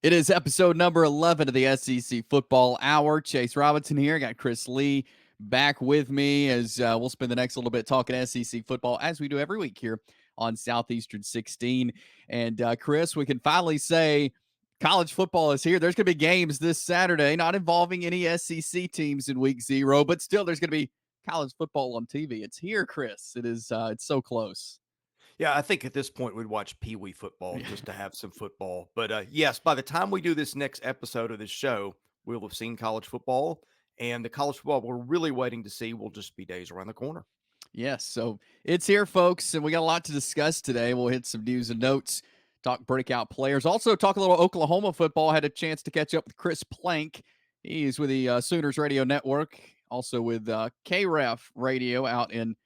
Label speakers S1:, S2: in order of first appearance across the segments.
S1: It is episode number 11 of the SEC Football Hour. Chase Robinson here. Got Chris Lee back with me as we'll spend the next little bit talking SEC football as we do every week here on Southeastern 16. And Chris, we can finally say college football is here. There's going to be games this Saturday, not involving any SEC teams in week 0, but still there's going to be college football on TV. It's here, Chris. It is. It's so close.
S2: Yeah, I think at this point we'd watch Pee Wee football just to have some football. But yes, by the time we do this next episode of this show, we'll have seen college football. And the college football we're really waiting to see will just be days around the corner.
S1: Yes, so it's here, folks, and we got a lot to discuss today. We'll hit some news and notes, talk breakout players, also talk a little Oklahoma football. Had a chance to catch up with Chris Plank. He's with the Sooners Radio Network, also with KREF Radio out in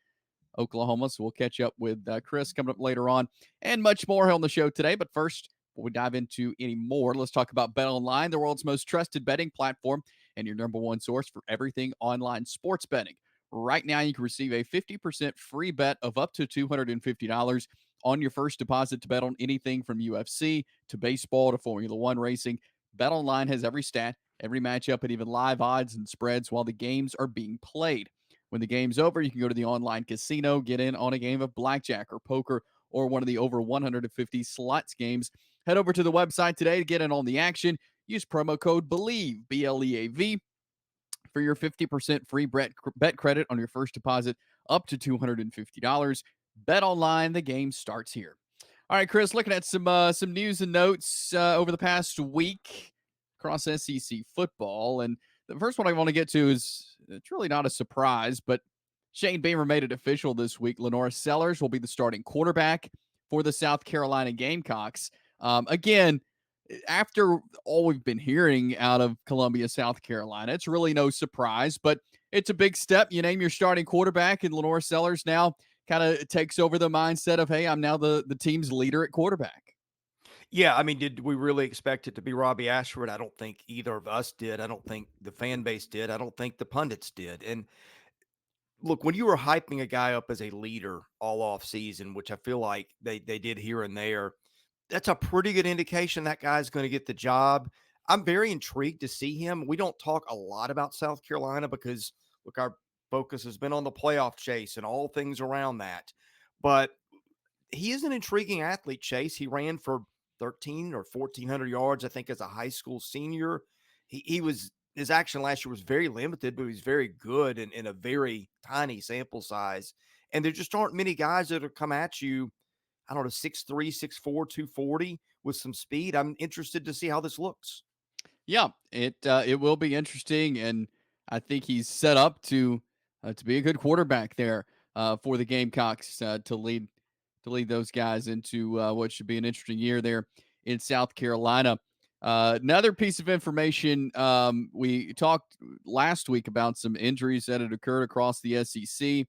S1: Oklahoma. So we'll catch up with Chris coming up later on and much more on the show today. But first, before we dive into any more, let's talk about BetOnline, the world's most trusted betting platform and your number one source for everything online sports betting. Right now, you can receive a 50% free bet of up to $250 on your first deposit to bet on anything from UFC to baseball to Formula One racing. BetOnline has every stat, every matchup, and even live odds and spreads while the games are being played. When the game's over, you can go to the online casino, get in on a game of blackjack or poker or one of the over 150 slots games. Head over to the website today to get in on the action. Use promo code BELIEVE, BLEAV, for your 50% free bet credit on your first deposit up to $250. Bet online, the game starts here. All right, Chris, looking at some news and notes over the past week across SEC football. And the first one I want to get to is it's really not a surprise, but Shane Beamer made it official this week. LaNorris Sellers will be the starting quarterback for the South Carolina Gamecocks. Again, after all we've been hearing out of Columbia, South Carolina, it's really no surprise, but it's a big step. You name your starting quarterback, and LaNorris Sellers now kind of takes over the mindset of, hey, I'm now the team's leader at quarterback.
S2: Yeah, I mean, did we really expect it to be Robby Ashford? I don't think either of us did. I don't think the fan base did. I don't think the pundits did. And look, when you were hyping a guy up as a leader all off season, which I feel like they did here and there, that's a pretty good indication that guy's going to get the job. I'm very intrigued to see him. We don't talk a lot about South Carolina because, look, our focus has been on the playoff chase and all things around that. But he is an intriguing athlete, Chase. He ran for 13 or 1,400 yards, I think, as a high school senior. He was his action last year was very limited, but he was very good in a very tiny sample size. And there just aren't many guys that will come at you, I don't know, 6'3, 6'4, 240 with some speed. I'm interested to see how this looks.
S1: Yeah, it will be interesting, and I think he's set up to be a good quarterback there for the Gamecocks to lead those guys into what should be an interesting year there in South Carolina. Another piece of information, we talked last week about some injuries that had occurred across the SEC.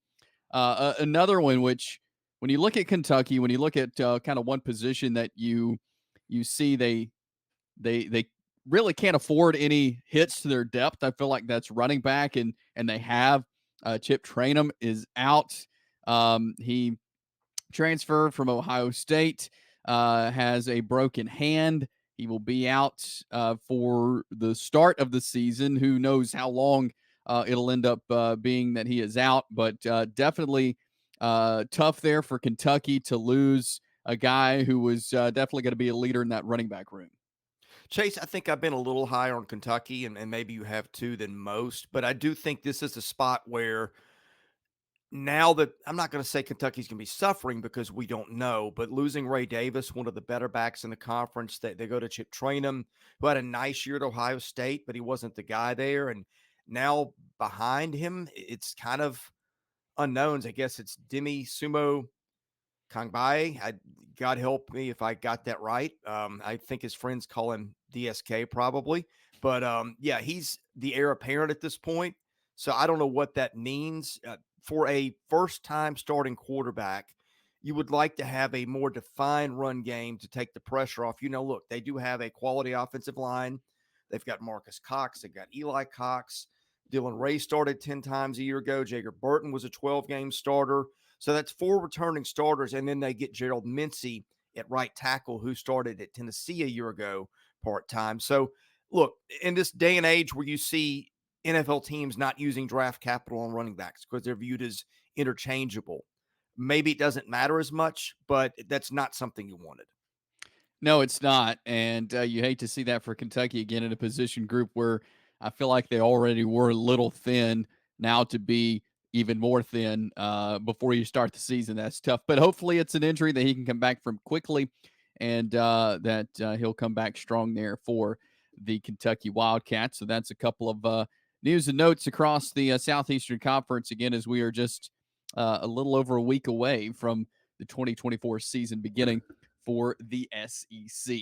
S1: Another one, which when you look at Kentucky, when you look at kind of one position that you see they really can't afford any hits to their depth. I feel like that's running back, and they have Chip Traynum is out. He transferred from Ohio State, has a broken hand. He will be out for the start of the season. Who knows how long it'll end up being that he is out, but definitely tough there for Kentucky to lose a guy who was definitely going to be a leader in that running back room.
S2: Chase, I think I've been a little higher on Kentucky, and maybe you have too than most, but I do think this is a spot where now that I'm not going to say Kentucky's going to be suffering because we don't know, but losing Ray Davis, one of the better backs in the conference, they go to Chip Traynum, who had a nice year at Ohio State, but he wasn't the guy there. And now behind him, it's kind of unknowns. I guess it's Demi Sumo Kangbae. God help me if I got that right. I think his friends call him DSK probably, but yeah, he's the heir apparent at this point. So I don't know what that means for a first-time starting quarterback. You would like to have a more defined run game to take the pressure off. Look, they do have a quality offensive line. They've got Marcus Cox. They've got Eli Cox. Dylan Ray started 10 times a year ago. Jager Burton was a 12-game starter. So that's 4 returning starters, and then they get Gerald Mincey at right tackle, who started at Tennessee a year ago. part-time. So, look, in this day and age where you see NFL teams not using draft capital on running backs because they're viewed as interchangeable, maybe it doesn't matter as much, but that's not something you wanted.
S1: No, it's not, and you hate to see that for Kentucky again in a position group where I feel like they already were a little thin. Now to be even more thin before you start the season, that's tough. But hopefully, it's an injury that he can come back from quickly, and that he'll come back strong there for the Kentucky Wildcats. So that's a couple of news and notes across the Southeastern Conference again, as we are just a little over a week away from the 2024 season beginning for the SEC.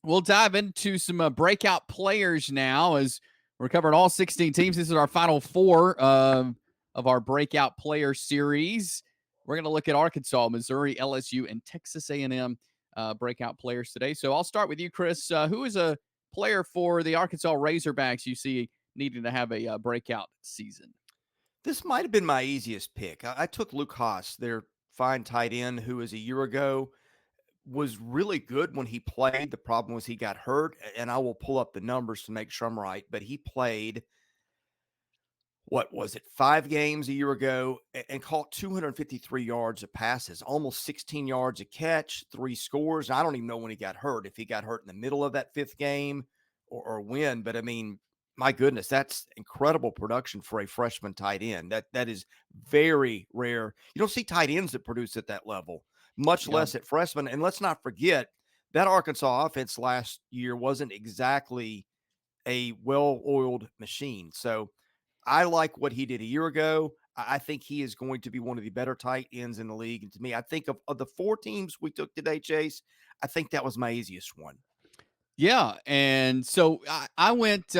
S1: We'll dive into some breakout players now as we're covering all 16 teams. This is our final four of our breakout player series. We're going to look at Arkansas, Missouri, LSU, and Texas A&M breakout players today. So I'll start with you, Chris. Who is a player for the Arkansas Razorbacks you see needing to have a breakout season?
S2: This might have been my easiest pick. I took Luke Haas, their fine tight end, who is a year ago was really good when he played. The problem was he got hurt, and I will pull up the numbers to make sure I'm right, but he played, what was it, 5 games a year ago and caught 253 yards of passes, almost 16 yards a catch, 3 scores. I don't even know when he got hurt, if he got hurt in the middle of that 5th game or when, but I mean, my goodness, that's incredible production for a freshman tight end. That is very rare. You don't see tight ends that produce at that level, much
S1: Yeah.
S2: less at freshman. And let's not forget that Arkansas offense last year wasn't exactly a well-oiled machine. So I like what he did a year ago. I think he is going to be one of the better tight ends in the league. And to me, I think of the 4 teams we took today, Chase, I think that was my easiest one.
S1: Yeah. And so I went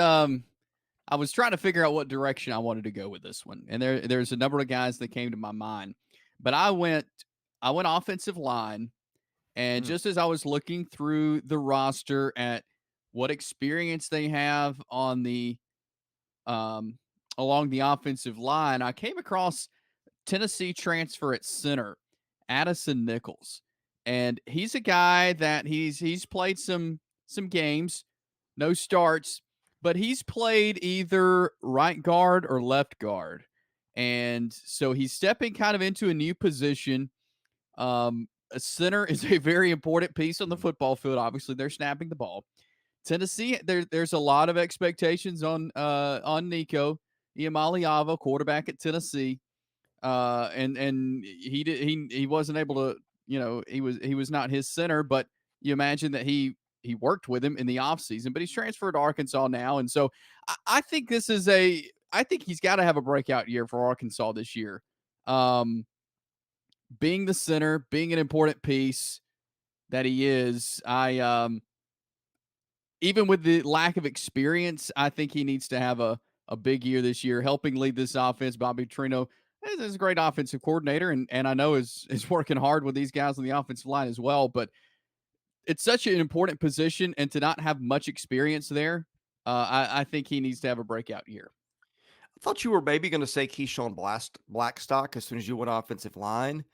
S1: I was trying to figure out what direction I wanted to go with this one. And there's a number of guys that came to my mind. But I went offensive line, and
S2: Mm.
S1: just as I was looking through the roster at what experience they have on the um along the offensive line, I came across Tennessee transfer at center, Addison Nichols. And he's a guy that he's played some games, no starts, but he's played either right guard or left guard. And so he's stepping kind of into a new position. A center is a very important piece on the football field. Obviously, they're snapping the ball. Tennessee, there's a lot of expectations on Nico Iamaleava, quarterback at Tennessee, and he wasn't able to, he was not his center, but you imagine that he worked with him in the offseason, but he's transferred to Arkansas now, and so I think I think he's got to have a breakout year for Arkansas this year. Um, being the center, being an important piece that he is, even with the lack of experience, I think he needs to have a big year this year, helping lead this offense. Bobby Petrino is a great offensive coordinator, and I know is working hard with these guys on the offensive line as well. But it's such an important position, and to not have much experience there, I think he needs to have a breakout year.
S2: I thought you were maybe going to say Keyshawn Blackstock as soon as you went offensive line.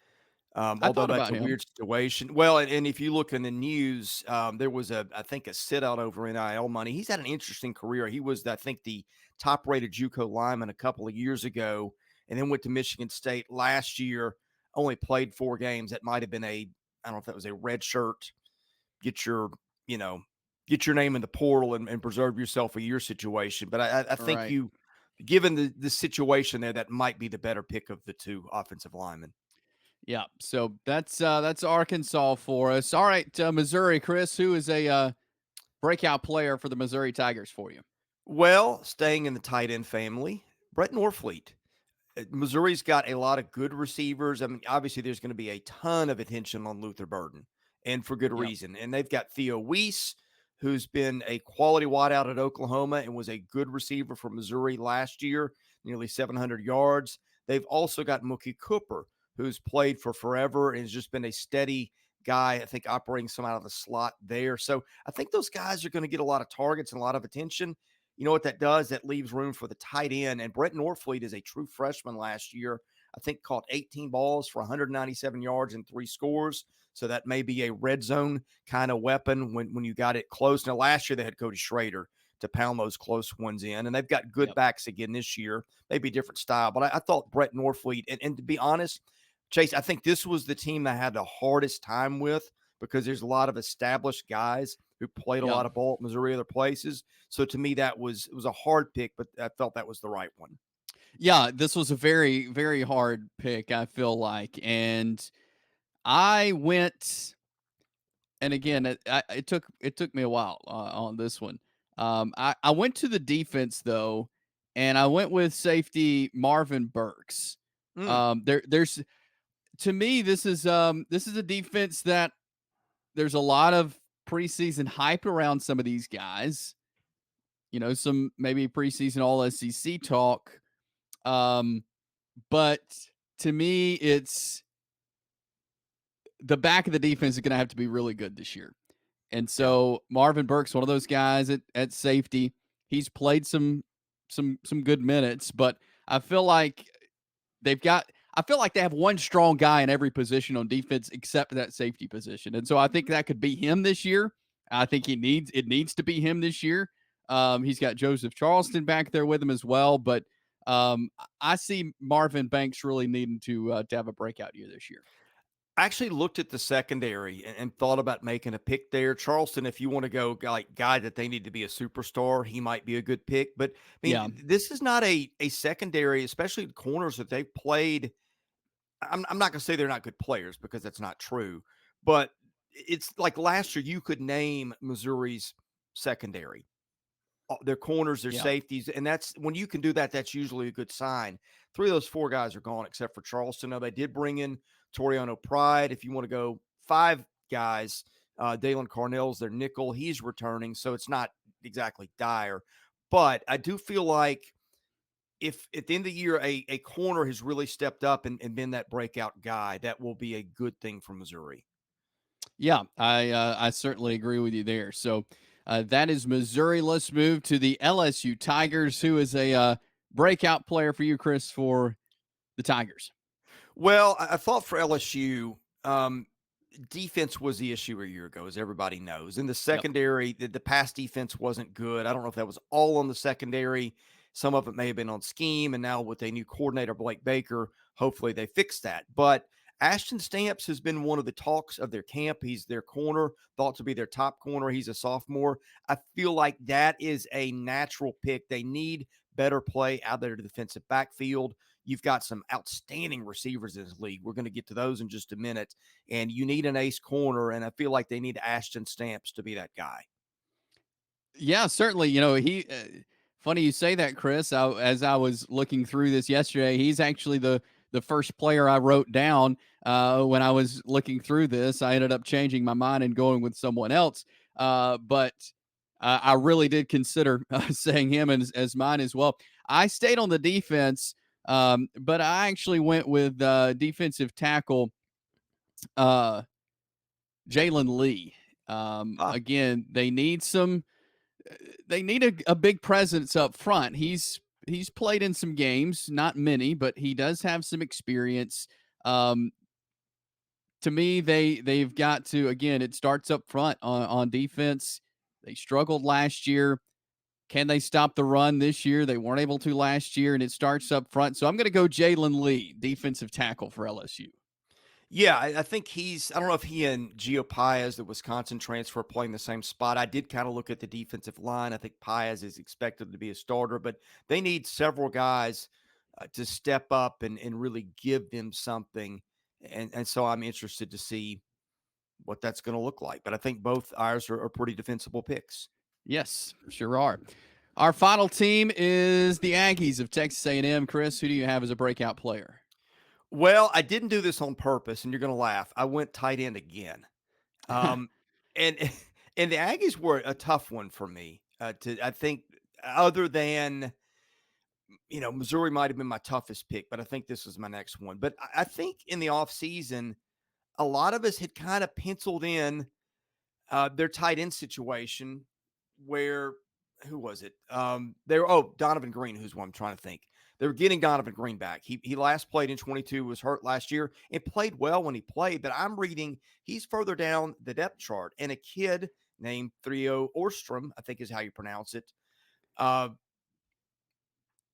S1: I
S2: Although
S1: thought
S2: that's
S1: about
S2: a
S1: him.
S2: weird situation. Well, and if you look in the news, there was I think a sit out over NIL money. He's had an interesting career. He was, I think, the top rated JUCO lineman a couple of years ago, and then went to Michigan State last year. Only played 4 games. That might have been I don't know if that was a red shirt. Get your, you know, get your name in the portal and preserve yourself a year situation. But I
S1: All
S2: think
S1: right.
S2: you, given the situation there, that might be the better pick of the 2 offensive linemen.
S1: Yeah. So that's Arkansas for us. All right, Missouri, Chris, who is a breakout player for the Missouri Tigers for you?
S2: Well, staying in the tight end family, Brett Norfleet. Missouri's got a lot of good receivers. I mean, obviously, there's going to be a ton of attention on Luther Burden, and for good
S1: Yep.
S2: reason. And they've got Theo Weiss, who's been a quality wideout at Oklahoma and was a good receiver for Missouri last year, nearly 700 yards. They've also got Mookie Cooper, who's played for forever and has just been a steady guy, I think, operating some out of the slot there. So I think those guys are going to get a lot of targets and a lot of attention. You know what that does? That leaves room for the tight end. And Brett Norfleet is a true freshman last year. I think caught 18 balls for 197 yards and 3 scores. So that may be a red zone kind of weapon when you got it close. Now, last year they had Cody Schrader to pound those close ones in, and they've got good
S1: Yep.
S2: backs again this year. Maybe a different style, but I thought Brett Norfleet, and to be honest, Chase, I think this was the team that I had the hardest time with because there's a lot of established guys who played a
S1: Yeah.
S2: lot of ball at Missouri other places. So to me, it was a hard pick, but I felt that was the right one.
S1: Yeah, this was a very, very hard pick, I feel like. And I went, and again, it took me a while on this one. I went to the defense though, and I went with safety Marvin Burks.
S2: Mm,
S1: There's to me, this is a defense that there's a lot of preseason hype around some of these guys. Some maybe preseason all SEC talk. Um, but to me, it's the back of the defense is going to have to be really good this year. And
S2: yeah.
S1: so Marvin Burks, one of those guys at safety, he's played some good minutes, but I feel like I feel like they have one strong guy in every position on defense except that safety position. And so I think that could be him this year. I think it needs to be him this year. He's got Joseph Charleston back there with him as well, but I see Marvin Banks really needing to have a breakout year this year.
S2: I actually looked at the secondary and thought about making a pick there. Charleston, if you want to go like guy that they need to be a superstar, he might be a good pick. But I
S1: Yeah,
S2: mean, this is not a secondary, especially the corners that they've played. I'm not going to say they're not good players because that's not true. But it's like last year, you could name Missouri's secondary, their corners, their
S1: yeah.
S2: safeties, and that's when you can do that. That's usually a good sign. 3 of those 4 guys are gone, except for Charleston. Now they did bring in Toriano Pride. If you want to go 5 guys, Dalen Carnell's their nickel. He's returning, so it's not exactly dire. But I do feel like if at the end of the year a corner has really stepped up and been that breakout guy, that will be a good thing for Missouri.
S1: Yeah, I certainly agree with you there. So that is Missouri. Let's move to the LSU Tigers. Who is a breakout player for you, Chris, for the Tigers?
S2: Well, I thought for LSU, defense was the issue a year ago, as everybody knows. In the
S1: Yep.
S2: secondary, the pass defense wasn't good. I don't know if that was all on the secondary. Some of it may have been on scheme. And now with a new coordinator, Blake Baker, hopefully they fix that. But Ashton Stamps has been one of the talks of their camp. He's their corner, thought to be their top corner. He's a sophomore. I feel like that is a natural pick. They need better play out of their defensive backfield. You've got some outstanding receivers in this league. We're going to get to those in just a minute. And you need an ace corner, and I feel like they need Ashton Stamps to be that guy.
S1: Yeah, certainly. Funny you say that, Chris. As I was looking through this yesterday, he's actually the first player I wrote down when I was looking through this. I ended up changing my mind and going with someone else, but I really did consider saying him as mine as well. I stayed on the defense, but I actually went with defensive tackle uh, Jalen Lee.
S2: Ah,
S1: Again, they need a big presence up front. He's played in some games, not many, but he does have some experience. Um, to me, they've got to again. It starts up front on defense. They struggled last year. Can they stop the run this year? They weren't able to last year, and it starts up front. So I'm going to go Jalen Lee, defensive tackle for LSU.
S2: yeah, I think I don't know if he and Gio Paez, the Wisconsin transfer, playing the same spot. I did kind of look at the defensive line. I think Paez is expected to be a starter, but they need several guys to step up and really give them something. And so I'm interested to see what that's going to look like. But I think both ours are pretty defensible picks.
S1: Yes, sure are. Our final team is the Aggies of Texas A&M. Chris, who do you have as a breakout player?
S2: Well, I didn't do this on purpose, and you're going to laugh. I went tight end again. Um, and and the Aggies were a tough one for me. I think other than Missouri might have been my toughest pick, but I think this was my next one. But I think in the offseason, a lot of us had kind of penciled in their tight end situation where who was it? Donovan Green, who's what I'm trying to think. They were getting Donovan Green back. He last played in 22, was hurt last year, and played well when he played. But I'm reading he's further down the depth chart. And a kid named Theo Orstrom, I think is how you pronounce it. Uh,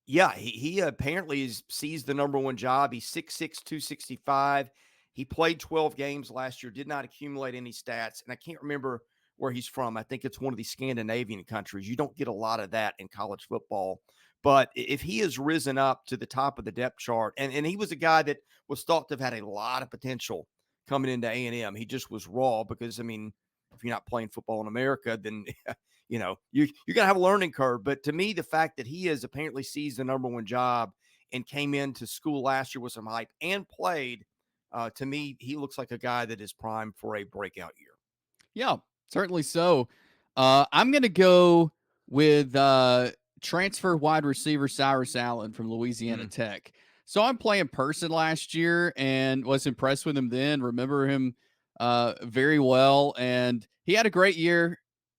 S2: yeah, he apparently sees the number one job. He's 6'6", 265. He played 12 games last year, did not accumulate any stats. And I can't remember where he's from. I think it's one of these Scandinavian countries. You don't get a lot of that in college football. But if he has risen up to the top of the depth chart, and he was a guy that was thought to have had a lot of potential coming into A&M. He just was raw because, I mean, if you're not playing football in America, then you're gonna have a learning curve. But to me, the fact that he has apparently seized the number one job and came into school last year with some hype and played, to me, he looks like a guy that is primed for a breakout year.
S1: Yeah, certainly so. I'm going to go with transfer wide receiver Cyrus Allen from Louisiana
S2: Mm.
S1: Tech. So I'm playing person last year and was impressed with him then. Remember him very well, and he had a great year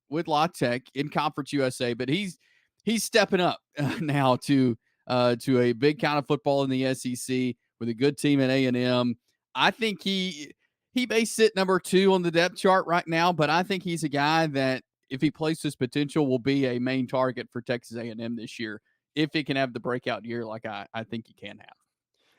S1: with La Tech in Conference USA. But he's stepping up now to a big kind of football in the SEC with a good team at A&M. I think he may sit number 2 on the depth chart right now, but I think he's a guy that, if he plays his potential, will be a main target for Texas A&M this year if he can have the breakout year like I think he can have.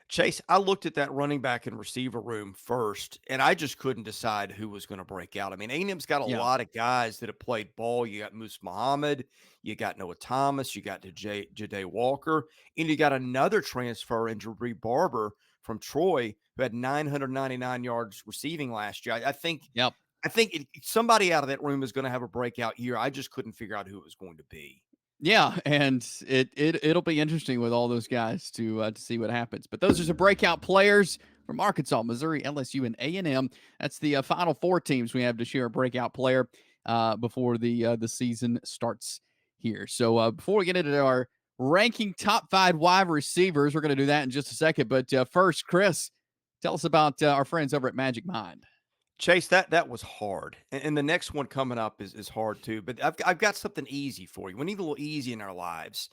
S2: Chase, I looked at that running back and receiver room first, and I just couldn't decide who was going to break out. I mean, A&M's got a
S1: Yeah.
S2: lot of guys that have played ball. You got Moose Muhammad, you got Noah Thomas, you got Jade Walker, and you got another transfer in Jabri Barber from Troy who had 999 yards receiving last year.
S1: Yep.
S2: I think somebody out of that room is going to have a breakout year. I just couldn't figure out who it was going to be.
S1: Yeah, and it'll be interesting with all those guys to see what happens. But those are some breakout players from Arkansas, Missouri, LSU, and A&M. That's the Final Four teams we have to share a breakout player before the season starts here. So before we get into our ranking top 5 wide receivers, we're going to do that in just a second. But first, Chris, tell us about our friends over at Magic Mind.
S2: Chase, that was hard, and the next one coming up is hard too. But I've got something easy for you. We need a little easy in our lives,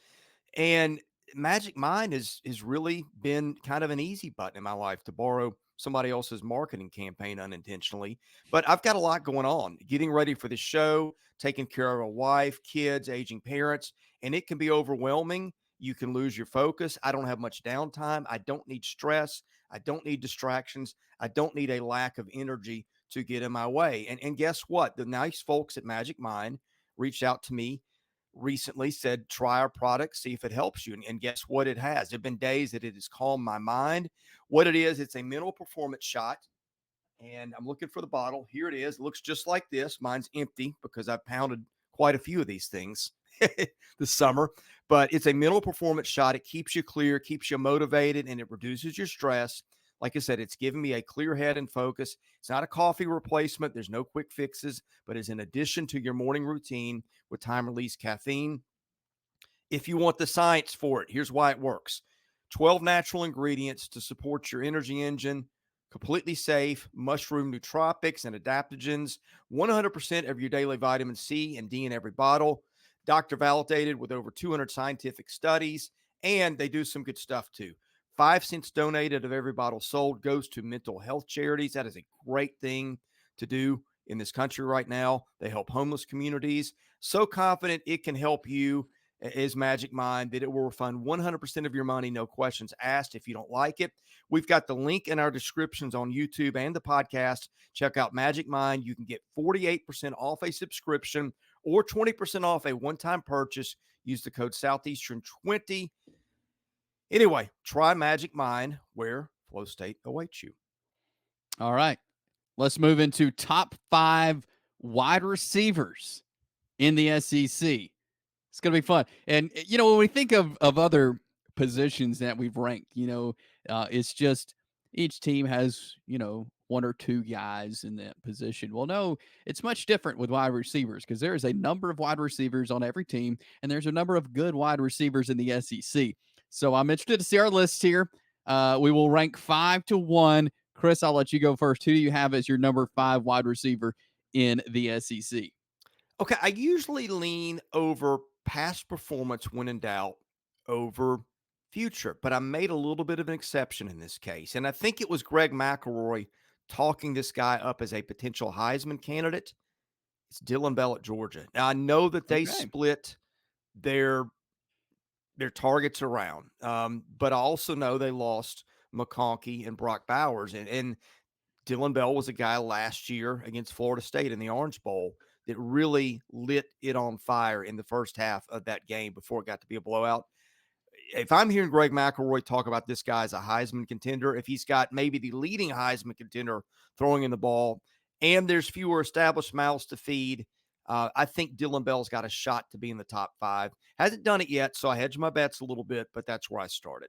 S2: and Magic Mind has really been kind of an easy button in my life, to borrow somebody else's marketing campaign unintentionally. But I've got a lot going on, getting ready for the show, taking care of a wife, kids, aging parents, and it can be overwhelming. You can lose your focus. I don't have much downtime. I don't need stress. I don't need distractions. I don't need a lack of energy to get in my way. And guess what? The nice folks at Magic Mind reached out to me recently, said, try our product, see if it helps you. And guess what? It has. There have been days that it has calmed my mind. What it is, it's a mental performance shot. And I'm looking for the bottle. Here it is. It looks just like this. Mine's empty because I've pounded quite a few of these things this summer. But it's a mental performance shot. It keeps you clear, keeps you motivated, and it reduces your stress. Like I said, it's giving me a clear head and focus. It's not a coffee replacement. There's no quick fixes, but it's in addition to your morning routine with time release caffeine. If you want the science for it, here's why it works: 12 natural ingredients to support your energy engine, completely safe, mushroom nootropics and adaptogens, 100% of your daily vitamin C and D in every bottle, doctor validated with over 200 scientific studies, and they do some good stuff too. 5 cents donated of every bottle sold goes to mental health charities. That is a great thing to do in this country right now. They help homeless communities. So confident it can help you is Magic Mind that it will refund 100% of your money, no questions asked, if you don't like it. We've got the link in our descriptions on YouTube and the podcast. Check out Magic Mind. You can get 48% off a subscription or 20% off a one-time purchase. Use the code Southeastern20. Anyway, try Magic Mind, where flow state awaits you.
S1: All right, let's move into top 5 wide receivers in the SEC. It's going to be fun. And, when we think of other positions that we've ranked, it's just each team has, 1 or 2 guys in that position. Well, no, it's much different with wide receivers because there is a number of wide receivers on every team, and there's a number of good wide receivers in the SEC. So I'm interested to see our list here. We will rank 5 to 1. Chris, I'll let you go first. Who do you have as your number 5 wide receiver in the SEC?
S2: Okay, I usually lean over past performance when in doubt over future, but I made a little bit of an exception in this case. And I think it was Greg McElroy talking this guy up as a potential Heisman candidate. It's Dillon Bell at Georgia. Now I know that they
S1: Okay.
S2: split their targets around, but I also know they lost McConkey and Brock Bowers, and Dillon Bell was a guy last year against Florida State in the Orange Bowl that really lit it on fire in the first half of that game before it got to be a blowout. If I'm hearing Greg McElroy talk about this guy as a Heisman contender, if he's got maybe the leading Heisman contender throwing in the ball, and there's fewer established mouths to feed, I think Dillon Bell's got a shot to be in the top 5. Hasn't done it yet, so I hedge my bets a little bit, but that's where I started.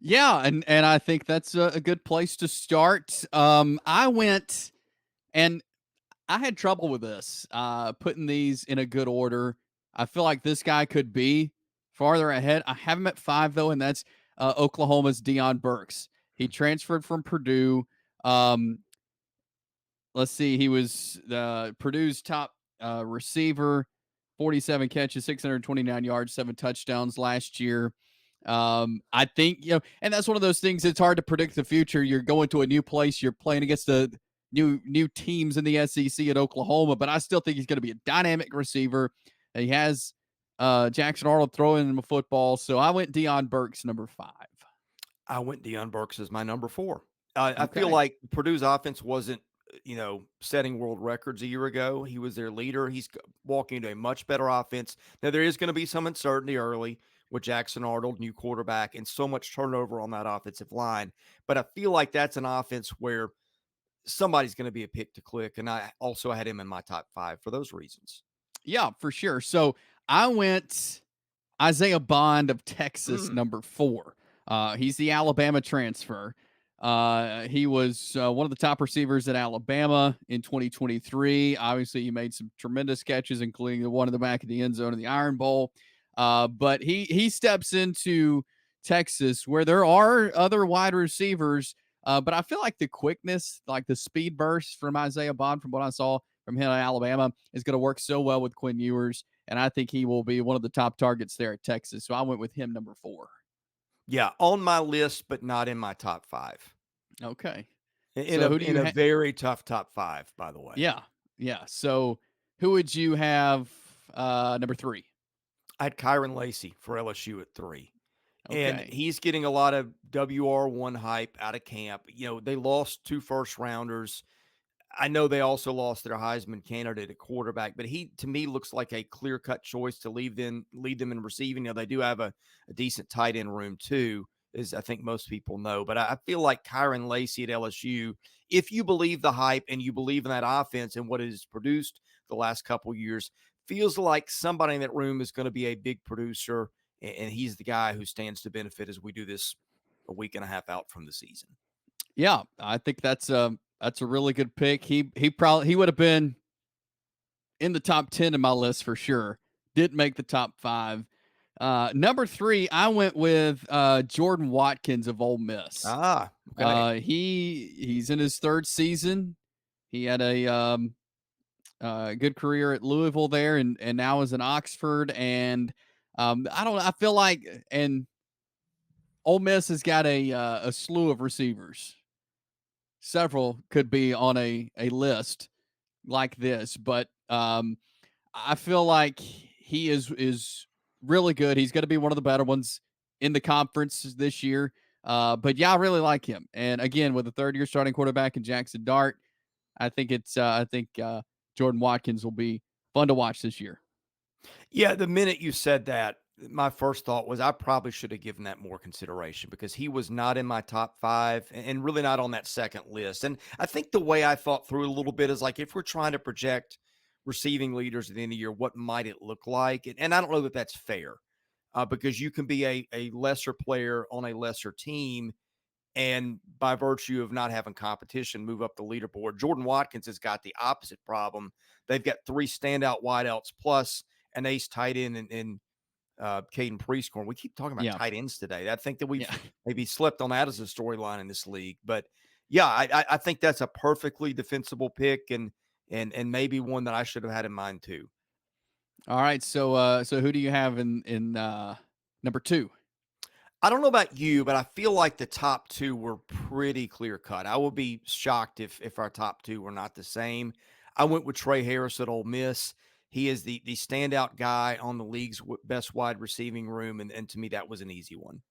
S1: Yeah, and I think that's a good place to start. I went and I had trouble with this, putting these in a good order. I feel like this guy could be farther ahead. I have him at 5 though, and that's Oklahoma's Deion Burks. He transferred from Purdue. Um, let's see, he was Purdue's top receiver, 47 catches, 629 yards, 7 touchdowns last year. I think, and that's one of those things. It's hard to predict the future. You're going to a new place. You're playing against the new teams in the SEC at Oklahoma, but I still think he's going to be a dynamic receiver. He has Jackson Arnold throwing him a football. So I went Deion Burks, number 5.
S2: I went Deion Burks as my number 4. I feel
S1: Okay.
S2: like Purdue's offense wasn't, setting world records a year ago. He was their leader. He's walking into a much better offense. Now, there is going to be some uncertainty early with Jackson Arnold, new quarterback, and so much turnover on that offensive line. But I feel like that's an offense where somebody's going to be a pick to click. And I also had him in my top 5 for those reasons.
S1: Yeah, for sure. So I went Isaiah Bond of Texas,
S2: Mm.
S1: number 4. He's the Alabama transfer. He was one of the top receivers at Alabama in 2023. Obviously, he made some tremendous catches, including the one in the back of the end zone of the Iron Bowl. But he steps into Texas where there are other wide receivers. But I feel like the quickness, like the speed burst from Isaiah Bond, from what I saw from him at Alabama, is going to work so well with Quinn Ewers. And I think he will be one of the top targets there at Texas. So I went with him, number 4.
S2: Yeah, on my list, but not in my top 5.
S1: Okay.
S2: In
S1: So
S2: a
S1: who do
S2: in
S1: you
S2: a
S1: have?
S2: very tough top 5, by the way.
S1: Yeah. Yeah. So who would you have number 3?
S2: I had Kyren Lacy for LSU at 3. And
S1: Okay.
S2: he's getting a lot of WR1 hype out of camp. They lost 2 first rounders. I know they also lost their Heisman candidate at quarterback, but he, to me, looks like a clear-cut choice to lead them in receiving. They do have a decent tight end room too, as I think most people know. But I feel like Kyren Lacy at LSU, if you believe the hype and you believe in that offense and what it has produced the last couple years, feels like somebody in that room is going to be a big producer, and he's the guy who stands to benefit as we do this a week and a half out from the season.
S1: Yeah, I think that's a really good pick. He would have been in the top 10 in my list for sure. Didn't make the top 5. Number 3, I went with Jordan Watkins of Ole Miss.
S2: Ah, okay.
S1: He's in his 3rd season. He had a good career at Louisville there, and now is in Oxford. And I feel like, and Ole Miss has got a slew of receivers. Several could be on a list like this, but I feel like he is really good. He's going to be one of the better ones in the conference this year. But yeah, I really like him. And again, with a 3rd-year starting quarterback in Jackson Dart, I think Jordan Watkins will be fun to watch this year.
S2: Yeah, the minute you said that, my first thought was I probably should have given that more consideration because he was not in my top 5 and really not on that second list. And I think the way I thought through it a little bit is like if we're trying to project receiving leaders at the end of the year, what might it look like? And I don't know that that's fair because you can be a lesser player on a lesser team and by virtue of not having competition, move up the leaderboard. Jordan Watkins has got the opposite problem. They've got 3 standout wideouts plus an ace tight end in Caden Prescorn. We keep talking about
S1: Yeah.
S2: tight ends today. I think that we've
S1: Yeah.
S2: maybe slept on that as a storyline in this league. But yeah, I think that's a perfectly defensible pick and maybe one that I should have had in mind too.
S1: All right. So who do you have in number 2?
S2: I don't know about you, but I feel like the top two were pretty clear cut. I would be shocked if our top two were not the same. I went with Tre Harris at Ole Miss. He is the standout guy on the league's best wide receiving room, and to me that was an easy one.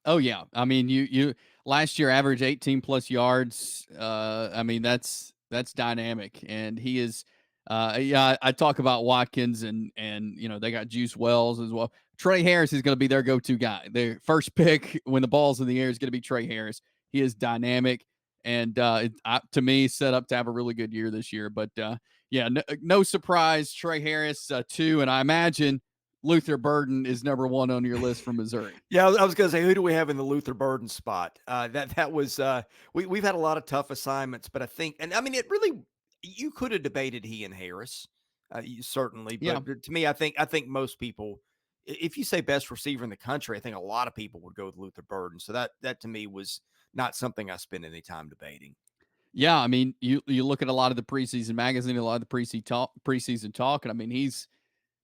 S1: Oh yeah, I mean you last year averaged 18 plus yards. I mean that's dynamic, and he is. Yeah, I talk about Watkins and they got Juice Wells as well. Tre Harris is going to be their go-to guy. Their first pick when the ball's in the air is going to be Tre Harris. He is dynamic, and to me set up to have a really good year this year. But yeah, no surprise, Tre Harris 2, and I imagine Luther Burden is number 1 on your list from Missouri.
S2: Yeah, I was going to say, who do we have in the Luther Burden spot? That was we've had a lot of tough assignments, but I think, and I mean, it really you could have debated he and Harris, certainly,
S1: Yeah.
S2: but to me, I think most people, if you say best receiver in the country, I think a lot of people would go with Luther Burden. So that to me was not something I spent any time debating.
S1: Yeah, I mean, you look at a lot of the preseason magazine, a lot of the preseason talk, and I mean, he's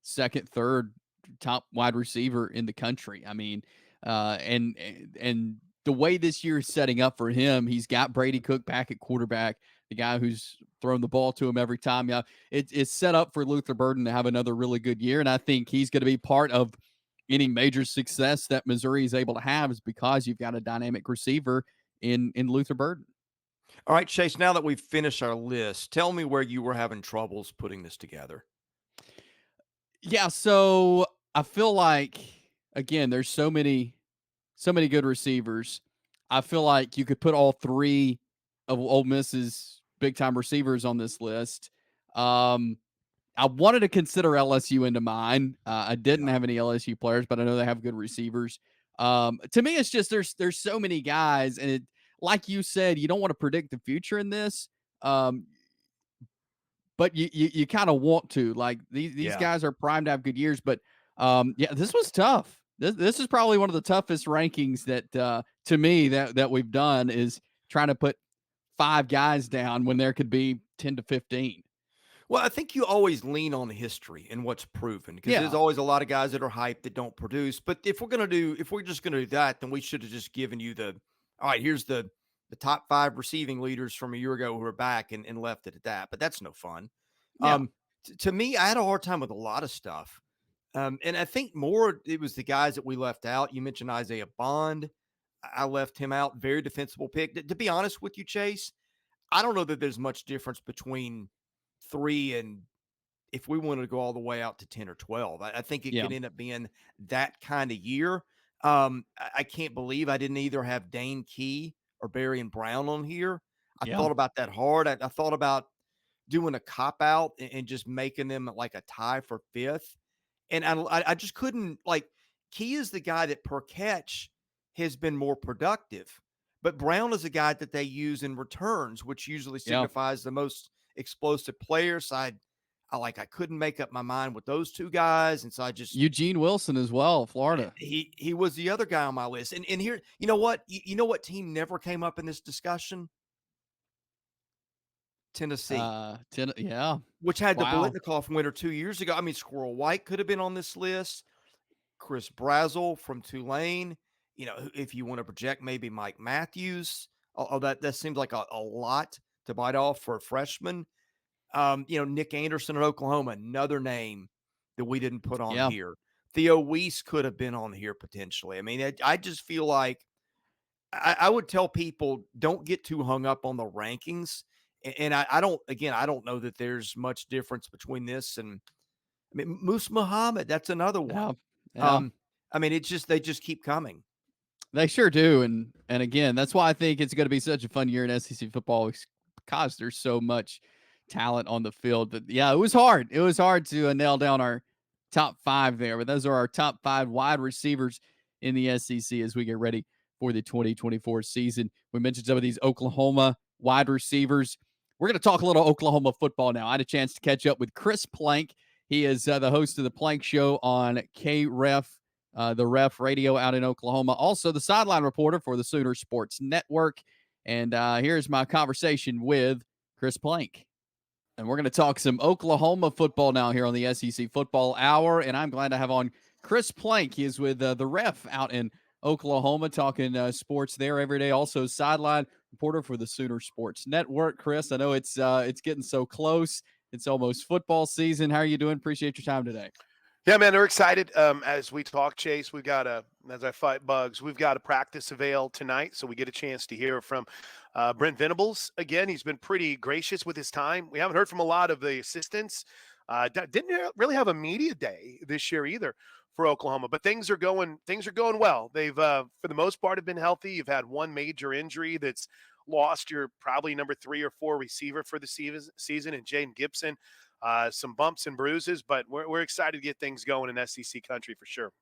S1: second, third top wide receiver in the country. I mean, and the way this year is setting up for him, he's got Brady Cook back at quarterback, the guy who's thrown the ball to him every time. Yeah, it's set up for Luther Burden to have another really good year, and I think he's going to be part of any major success that Missouri is able to have is because you've got a dynamic receiver in Luther Burden.
S2: All right, Chase. Now that we've finished our list, tell me where you were having troubles putting this together.
S1: Yeah, so I feel like again, there's so many good receivers. I feel like you could put all 3 of Ole Miss's big time receivers on this list. Um, I wanted to consider LSU into mine. I didn't have any LSU players, but I know they have good receivers. To me, it's just there's so many guys, and like you said, you don't want to predict the future in this. Um, but you kind of want to. Like these
S2: Yeah.
S1: guys are primed to have good years, but yeah, this was tough. This is probably one of the toughest rankings that to me that we've done is trying to put 5 guys down when there could be 10 to 15.
S2: Well, I think you always lean on history and what's proven because there's
S1: Yeah.
S2: always a lot of guys that are hyped that don't produce. But if we're just gonna do that, then we should have just given you all right, here's the top 5 receiving leaders from a year ago who are back and left it at that. But that's no fun.
S1: Yeah.
S2: To me, I had a hard time with a lot of stuff. And I think more it was the guys that we left out. You mentioned Isaiah Bond. I left him out. Very defensible pick. To be honest with you, Chase, I don't know that there's much difference between 3 and if we wanted to go all the way out to 10 or 12. I think it
S1: Yeah.
S2: could end up being that kind of year. I can't believe I didn't either have Dane Key or Barion Brown on here. I
S1: Yeah.
S2: thought about that hard. I thought about doing a cop out and just making them like a tie for 5th. And I just couldn't like Key is the guy that per catch has been more productive, but Brown is a guy that they use in returns, which usually
S1: Yeah.
S2: signifies the most explosive player. So I couldn't make up my mind with those 2 guys, and so I just
S1: Eugene Wilson as well, Florida.
S2: he was the other guy on my list. And here, you know what? You know what team never came up in this discussion? Tennessee,
S1: Yeah.
S2: which had the
S1: Wow.
S2: Biletnikoff winner 2 years ago. I mean, Squirrel White could have been on this list. Chris Brazzell from Tulane. If you want to project, maybe Mike Matthews. That seems like a lot to bite off for a freshman. Nic Anderson at Oklahoma, another name that we didn't put on
S1: Yeah.
S2: here. Theo Weiss could have been on here potentially. I mean, I just feel like I would tell people don't get too hung up on the rankings. And I don't, again, I don't know that there's much difference between this and I mean, Moose Muhammad, that's another one.
S1: Yeah. Yeah.
S2: Um, I mean, they just keep coming.
S1: They sure do, and again, that's why I think it's going to be such a fun year in SEC football because there's so much talent on the field. But yeah, it was hard. It was hard to nail down our top 5 there, but those are our top 5 wide receivers in the SEC as we get ready for the 2024 season. We mentioned some of these Oklahoma wide receivers. We're going to talk a little Oklahoma football now. I had a chance to catch up with Chris Plank. He is the host of the Plank Show on KREF, the Ref Radio out in Oklahoma. Also, the sideline reporter for the Sooner Sports Network. And here's my conversation with Chris Plank. And we're going to talk some Oklahoma football now here on the SEC Football Hour. And I'm glad to have on Chris Plank. He is with the Ref out in Oklahoma, talking sports there every day. Also, sideline reporter for the Sooner Sports Network. Chris, I know it's getting so close. It's almost football season. How are you doing? Appreciate your time today.
S3: Yeah, man, they're excited. As we talk, Chase, as I fight bugs, we've got a practice avail tonight, so we get a chance to hear from Brent Venables again. He's been pretty gracious with his time. We haven't heard from a lot of the assistants. Didn't really have a media day this year either for Oklahoma, but things are going well. They've, for the most part, have been healthy. You've had one major injury that's lost your probably number 3 or 4 receiver for the season, and Jaden Gibson. Some bumps and bruises, but we're excited to get things going in SEC country for sure.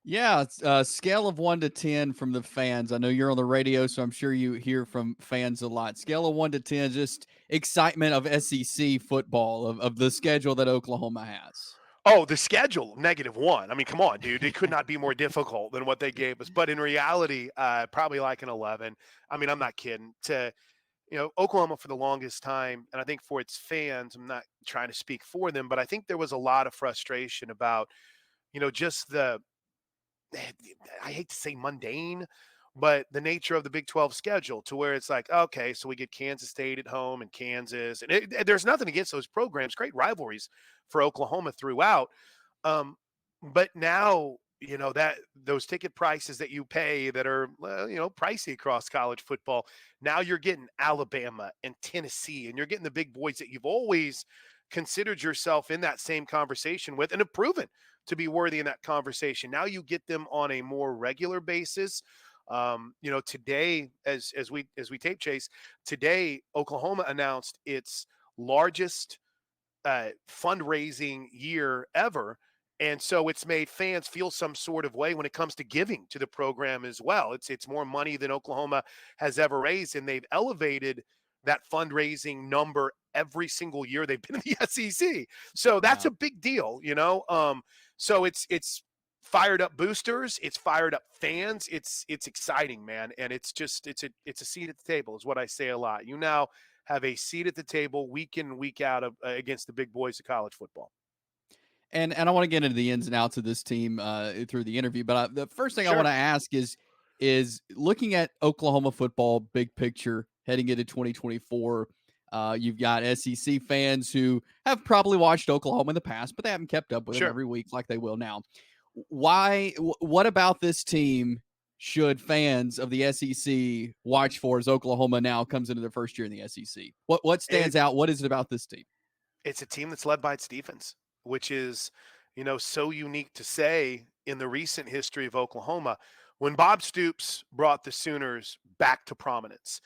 S1: Yeah, it's scale of 1 to 10 from the fans. I know you're on the radio, so I'm sure you hear from fans a lot. Scale of 1 to 10, just excitement of SEC football, of the schedule that Oklahoma has.
S3: Oh, the schedule, -1. I mean, come on, dude. It could not be more difficult than what they gave us. But in reality, probably like an 11. I mean, I'm not kidding. Oklahoma for the longest time, and I think for its fans, I'm not trying to speak for them, but I think there was a lot of frustration about, just I hate to say mundane, but the nature of the Big 12 schedule to where it's like, okay, so we get Kansas State at home and Kansas. And there's nothing against those programs, great rivalries for Oklahoma throughout. Um, but now, that those ticket prices that you pay that are, pricey across college football, now you're getting Alabama and Tennessee, and you're getting the big boys that you've always considered yourself in that same conversation with and have proven to be worthy in that conversation. Now you get them on a more regular basis. Today, as we tape Chase, today Oklahoma announced its largest fundraising year ever. And so it's made fans feel some sort of way when it comes to giving to the program as well. It's more money than Oklahoma has ever raised, and they've elevated that fundraising number every single year they've been in the SEC. So that's
S1: Yeah.
S3: a big deal. So it's fired up boosters, it's fired up fans. It's exciting, man, and it's a seat at the table is what I say a lot. You now have a seat at the table week in and week out against the big boys of college football.
S1: And I want to get into the ins and outs of this team through the interview, but the first thing I want
S3: Sure.
S1: to ask is looking at Oklahoma football big picture heading into 2024. You've got SEC fans who have probably watched Oklahoma in the past, but they haven't kept up with them
S3: Sure.
S1: every week like they will now. What about this team should fans of the SEC watch for as Oklahoma now comes into their first year in the SEC? What stands out? What is it about this team?
S3: It's a team that's led by its defense, which is, so unique to say in the recent history of Oklahoma. When Bob Stoops brought the Sooners back to prominence,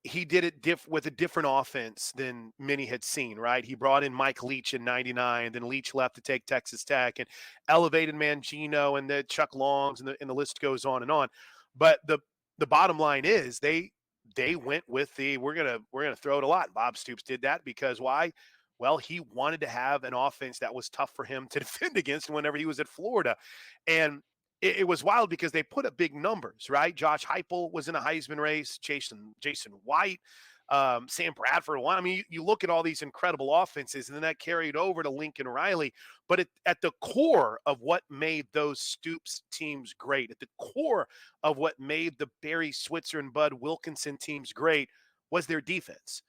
S3: he did it with a different offense than many had seen, right? He brought in Mike Leach in '99, then Leach left to take Texas Tech and elevated Mangino and the Chuck Longs, and the list goes on and on. But the bottom line is they went with we're gonna throw it a lot. Bob Stoops did that because why? Well, he wanted to have an offense that was tough for him to defend against whenever he was at Florida. And it was wild because they put up big numbers, right? Josh Heupel was in a Heisman race, Jason White, Sam Bradford won. I mean, you look at all these incredible offenses, and then that carried over to Lincoln Riley. But at the core of what made those Stoops teams great, at the core of what made the Barry Switzer and Bud Wilkinson teams great was their defense.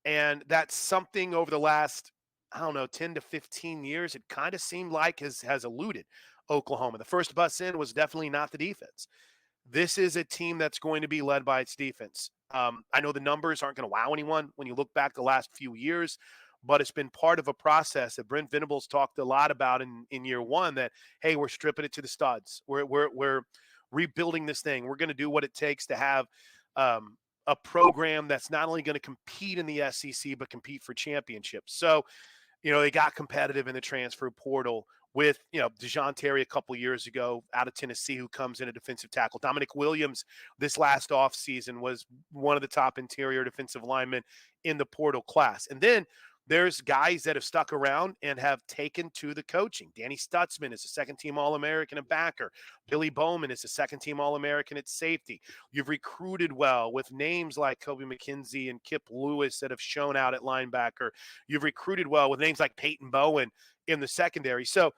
S3: And that's something over the last, I don't know, 10 to 15 years, it kind of seemed like has eluded Oklahoma. The first bus in was definitely not the defense. This is a team that's going to be led by its defense. I know the numbers aren't going to wow anyone when you look back the last few years, but it's been part of a process that Brent Venables talked a lot about in year one that, hey, we're stripping it to the studs. We're rebuilding this thing. We're going to do what it takes to have a program that's not only going to compete in the SEC, but compete for championships. So, they got competitive in the transfer portal with, Dejon Terry a couple years ago out of Tennessee, who comes in a defensive tackle. Dominic Williams this last offseason was one of the top interior defensive linemen in the portal class. And then there's guys that have stuck around and have taken to the coaching. Danny Stutzman is a second-team All-American at backer. Billy Bowman is a second-team All-American at safety. You've recruited well with names like Kobe McKenzie and Kip Lewis that have shown out at linebacker. You've recruited well with names like Peyton Bowen in the secondary. So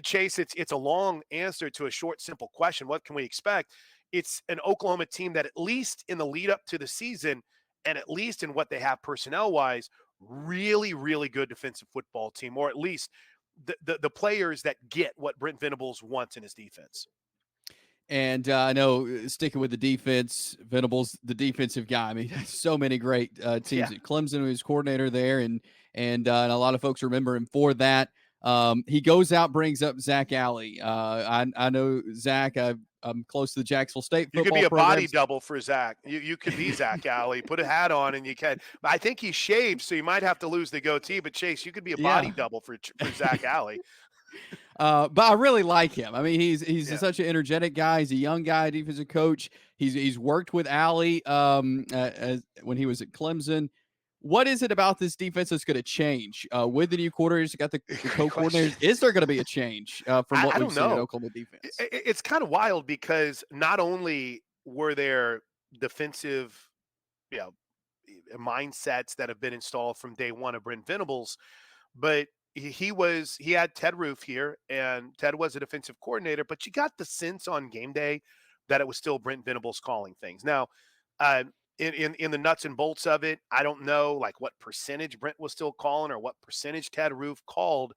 S3: Chase, it's a long answer to a short, simple question. What can we expect? It's an Oklahoma team that, at least in the lead up to the season, and at least in what they have personnel wise, really, really good defensive football team, or at least the players that get what Brent Venables wants in his defense.
S1: And I know, sticking with the defense, Venables, the defensive guy. I mean, so many great teams
S3: Yeah.
S1: at Clemson. He was coordinator there, and a lot of folks remember him for that. He goes out, brings up Zach Alley. I know Zach. I'm close to the Jacksonville State
S3: You could
S1: football
S3: be a body
S1: programs.
S3: double for Zach. You could be Zach Alley. Put a hat on and you can. But I think he's shaved, so you might have to lose the goatee. But Chase, you could be a body
S1: Yeah.
S3: double for Zach Alley.
S1: But I really like him. I mean, he's
S3: Yeah.
S1: such an energetic guy. He's a young guy, defensive coach. He's worked with Allie when he was at Clemson. What is it about this defense that's going to change with the new coordinators? You got the co-coordinators. Is there going to be a change from what
S3: I
S1: we've
S3: don't
S1: seen in
S3: know.
S1: Oklahoma defense?
S3: It's kind of wild because not only were there defensive, you know, mindsets that have been installed from day one of Brent Venables, but he had Ted Roof here, and Ted was a defensive coordinator, but you got the sense on game day that it was still Brent Venables calling things. Now, uh, in the nuts and bolts of it, I don't know like what percentage Brent was still calling or what percentage Ted Roof called,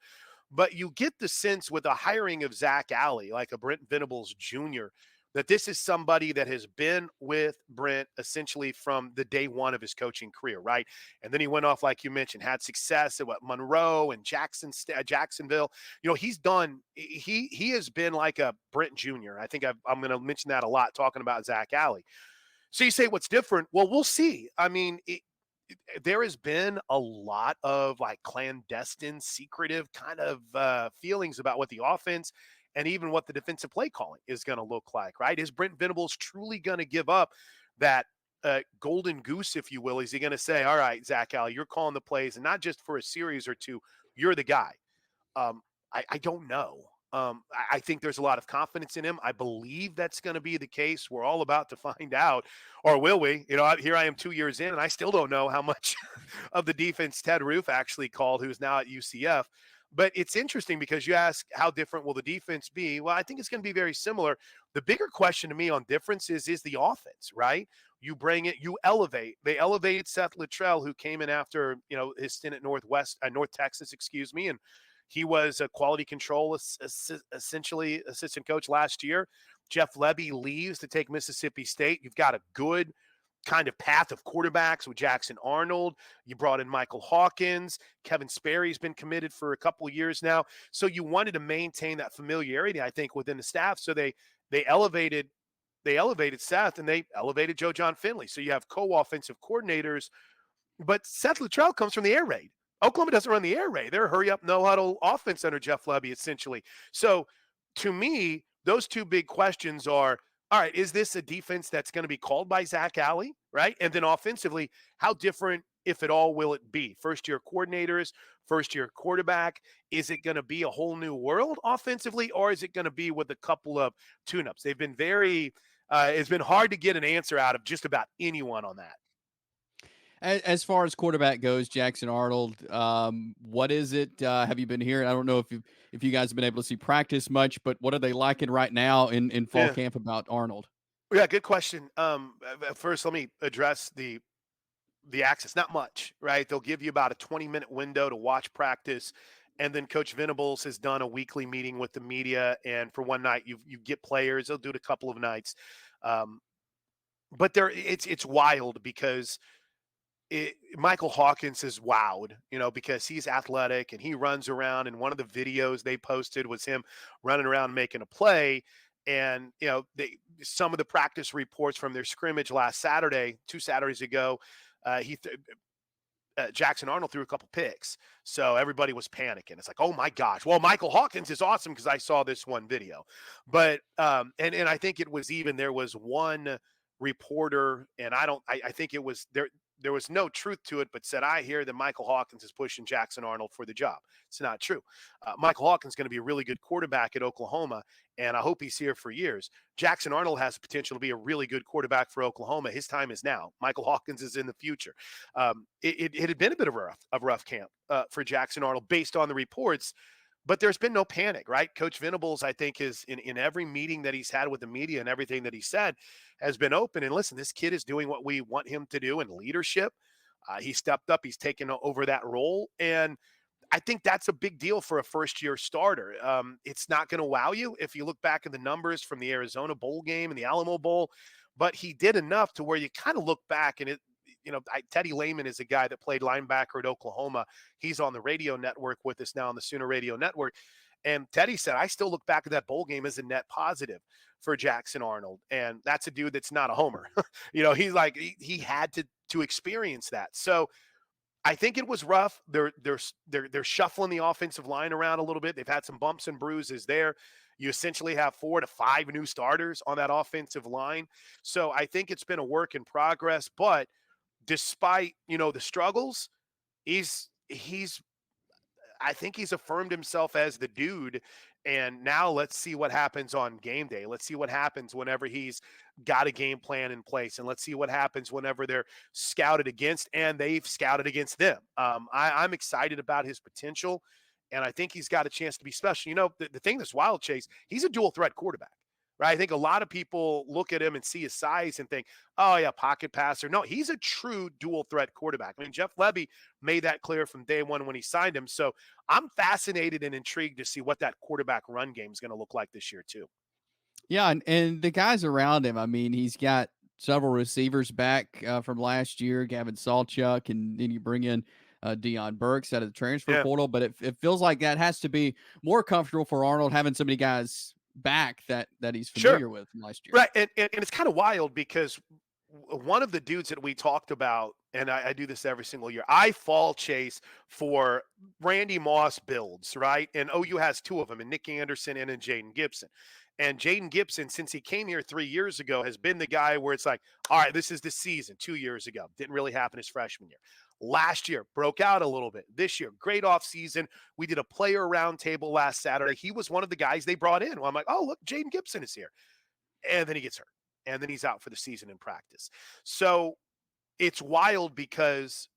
S3: but you get the sense with the hiring of Zach Alley, like a Brent Venables Jr., that this is somebody that has been with Brent essentially from the day one of his coaching career, right? And then he went off, like you mentioned, had success at Monroe and Jacksonville. You know, he has been like a Brent Jr. I think I'm going to mention that a lot talking about Zach Alley. So you say what's different? Well, we'll see. I mean, there has been a lot of like clandestine, secretive kind of feelings about what the offense and even what the defensive play calling is going to look like, right? Is Brent Venables truly going to give up that golden goose, if you will? Is he going to say, all right, Zach Alley, you're calling the plays, and not just for a series or two, you're the guy? I don't know. I think there's a lot of confidence in him. I believe that's going to be the case. We're all about to find out, or will we? You know, here I am 2 years in, and I still don't know how much of the defense Ted Roof actually called, who's now at UCF. But it's interesting because you ask how different will the defense be? Well, I think it's going to be very similar. The bigger question to me on difference is the offense, right? You bring it, you elevate. They elevated Seth Luttrell, who came in after, you know, his stint at North Texas, excuse me, and he was a quality control essentially assistant coach last year. Jeff Lebby leaves to take Mississippi State. You've got a good kind of path of quarterbacks with Jackson Arnold. You brought in Michael Hawkins. Kevin Sperry's been committed for a couple of years now. So you wanted to maintain that familiarity, I think, within the staff. So they elevated Seth, and they elevated Joe John Finley. So you have co-offensive coordinators, but Seth Luttrell comes from the air raid. Oklahoma doesn't run the air raid. They're a hurry-up, no-huddle offense under Jeff Lebby, essentially. So, to me, those two big questions are, all right, is this a defense that's going to be called by Zach Alley, right? And then offensively, how different, if at all, will it be? First-year coordinators, first-year quarterback. Is it going to be a whole new world offensively, or is it going to be with a couple of tune-ups? They've been it's been hard to get an answer out of just about anyone on that.
S1: As far as quarterback goes, Jackson Arnold, what is it? Have you been hearing? I don't know if you guys have been able to see practice much, but what are they liking right now in fall camp about Arnold?
S3: Yeah, good question. First, let me address the access. Not much, right? They'll give you about a 20-minute window to watch practice, and then Coach Venables has done a weekly meeting with the media, and for one night you get players. They'll do it a couple of nights, but it's wild because Michael Hawkins is wowed, you know, because he's athletic and he runs around. And one of the videos they posted was him running around making a play. And, you know, some of the practice reports from their scrimmage last Saturday, 2 Saturdays ago, Jackson Arnold threw a couple picks. So everybody was panicking. It's like, oh my gosh. Well, Michael Hawkins is awesome because I saw this one video. But and I think it was there was one reporter, and I think it was there was no truth to it, but said, I hear that Michael Hawkins is pushing Jackson Arnold for the job. It's not true. Michael Hawkins is going to be a really good quarterback at Oklahoma, and I hope he's here for years. Jackson Arnold has the potential to be a really good quarterback for Oklahoma. His time is now. Michael Hawkins is in the future. It had been a bit of a rough camp for Jackson Arnold based on the reports, But there's been no panic, right? Coach Venables, I think, is in every meeting that he's had with the media and everything that he said has been open. And listen, this kid is doing what we want him to do in leadership. He stepped up. He's taken over that role. And I think that's a big deal for a first-year starter. It's not going to wow you if you look back at the numbers from the Arizona Bowl game and the Alamo Bowl, but he did enough to where you kind of look back and Teddy Lehman is a guy that played linebacker at Oklahoma. He's on the radio network with us now on the Sooner Radio Network. And Teddy said, I still look back at that bowl game as a net positive for Jackson Arnold. And that's a dude that's not a homer. He's like, he had to experience that. So I think it was rough. They're shuffling the offensive line around a little bit. They've had some bumps and bruises there. You essentially have 4 to 5 new starters on that offensive line. So I think it's been a work in progress, but despite, the struggles, I think he's affirmed himself as the dude. And now let's see what happens on game day. Let's see what happens whenever he's got a game plan in place. And let's see what happens whenever they're scouted against and they've scouted against them. I'm excited about his potential. And I think he's got a chance to be special. The thing that's wild, Chase, he's a dual threat quarterback. Right. I think a lot of people look at him and see his size and think, oh, yeah, pocket passer. No, he's a true dual threat quarterback. I mean, Jeff Lebby made that clear from day one when he signed him. So I'm fascinated and intrigued to see what that quarterback run game is going to look like this year, too.
S1: Yeah. And the guys around him, I mean, he's got several receivers back from last year, Gavin Sawchuk, and then you bring in Deion Burks out of the transfer portal. But it feels like that has to be more comfortable for Arnold having so many guys back that he's familiar with from last year.
S3: Right. And it's kind of wild because one of the dudes that we talked about, and I do this every single year, I fall, Chase, for Randy Moss builds, right? And OU has 2 of them, and Nic Anderson and Jaden Gibson. And Jaden Gibson, since he came here 3 years ago, has been the guy where it's like, all right, this is the season. 2 years ago. Didn't really happen his freshman year. Last year, broke out a little bit. This year, great offseason. We did a player roundtable last Saturday. He was one of the guys they brought in. Well, I'm like, oh, look, Jaden Gibson is here. And then he gets hurt. And then he's out for the season in practice. So it's wild because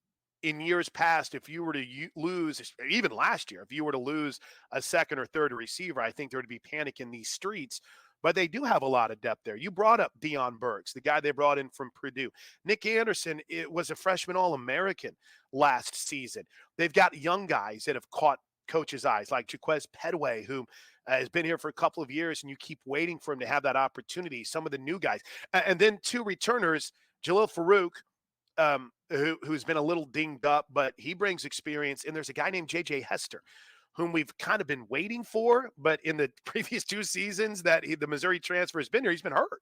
S3: in years past, if you were to lose, even last year, if you were to lose a second or third receiver, I think there would be panic in these streets. But they do have a lot of depth there. You brought up Deion Burks, the guy they brought in from Purdue. Nic Anderson was a freshman All-American last season. They've got young guys that have caught coaches' eyes, like Jaquez Pedway, who has been here for a couple of years, and you keep waiting for him to have that opportunity. Some of the new guys. And then 2 returners, Jalil Farouk, who's been a little dinged up, but he brings experience. And there's a guy named J.J. Hester, whom we've kind of been waiting for, but in the previous 2 seasons that the Missouri transfer has been here, he's been hurt.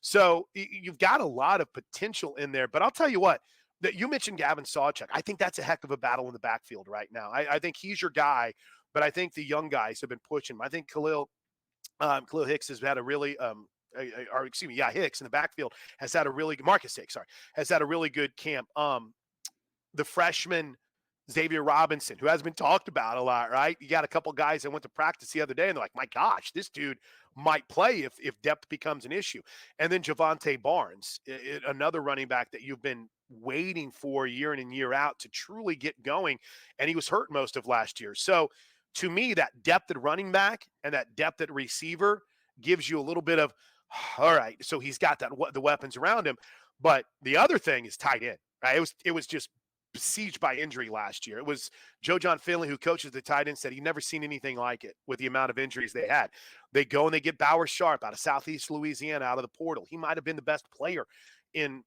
S3: So you've got a lot of potential in there. But I'll tell you what, that you mentioned Gavin Sawchuk. I think that's a heck of a battle in the backfield right now. I think he's your guy, but I think the young guys have been pushing him. I think Khalil Hicks has had a really Hicks in the backfield has had a really Marcus Hicks, has had a really good camp. The freshman Xavier Robinson, who has been talked about a lot, right? You got a couple guys that went to practice the other day, and they're like, my gosh, this dude might play if depth becomes an issue. And then Javante Barnes, another running back that you've been waiting for year in and year out to truly get going, and he was hurt most of last year. So to me, that depth at running back and that depth at receiver gives you a little bit of, all right, so he's got the weapons around him. But the other thing is tight end, right? It was just besieged by injury last year. It was Joe John Finley, who coaches the tight end, said he'd never seen anything like it with the amount of injuries they had. They go and they get Bauer Sharp out of Southeast Louisiana out of the portal. He might have been the best player in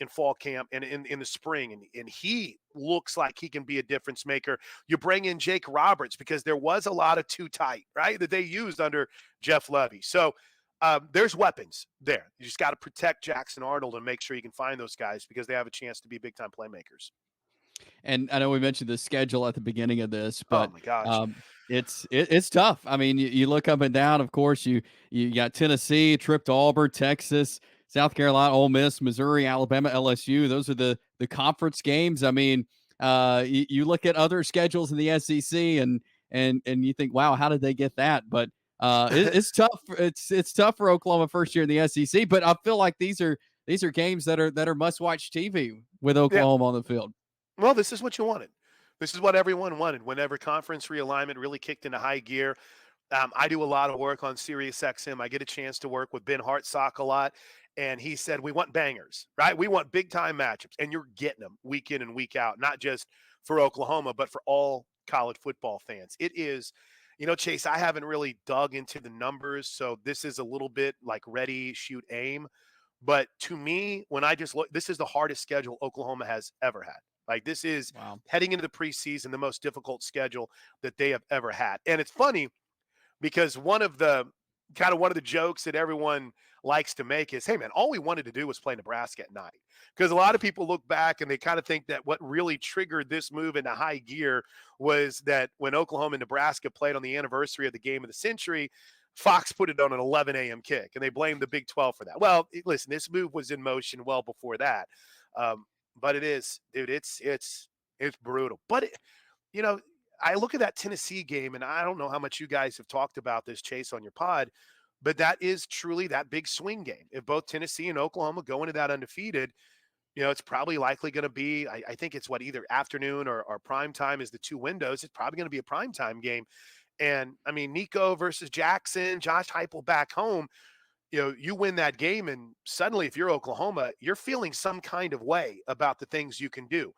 S3: fall camp and in the spring. And he looks like he can be a difference maker. You bring in Jake Roberts because there was a lot of too tight, right, that they used under Jeff Lebby. So there's weapons there. You just got to protect Jackson Arnold and make sure you can find those guys because they have a chance to be big-time playmakers.
S1: And I know we mentioned the schedule at the beginning of this, but
S3: oh my gosh.
S1: It's tough. I mean, you look up and down, of course, you got Tennessee, trip to Auburn, Texas, South Carolina, Ole Miss, Missouri, Alabama, LSU. Those are the conference games. I mean, you look at other schedules in the SEC and you think, wow, how did they get that? But it's tough. It's tough for Oklahoma first year in the SEC, but I feel like these are games that are must watch TV with Oklahoma on the field.
S3: Well, this is what you wanted. This is what everyone wanted whenever conference realignment really kicked into high gear. I do a lot of work on SiriusXM. I get a chance to work with Ben Hartsock a lot. And he said, we want bangers, right? We want big time matchups. And you're getting them week in and week out, not just for Oklahoma, but for all college football fans. It is, Chase, I haven't really dug into the numbers. So this is a little bit like ready, shoot, aim. But to me, when I just look, this is the hardest schedule Oklahoma has ever had. Like this is heading into the preseason, the most difficult schedule that they have ever had. And it's funny because one of the jokes that everyone likes to make is, hey man, all we wanted to do was play Nebraska at night. Because a lot of people look back and they kind of think that what really triggered this move into high gear was that when Oklahoma and Nebraska played on the anniversary of the game of the century, Fox put it on an 11 a.m. kick, and they blamed the Big 12 for that. Well, listen, this move was in motion well before that. But it is, dude, it's brutal. But, I look at that Tennessee game, and I don't know how much you guys have talked about this, Chase, on your pod, but that is truly that big swing game. If both Tennessee and Oklahoma go into that undefeated, it's probably likely going to be, I think it's either afternoon or prime time is the two windows. It's probably going to be a prime time game. And I mean, Nico versus Jackson, Josh Heupel back home, you win that game, and suddenly if you're Oklahoma, you're feeling some kind of way about the things you can do.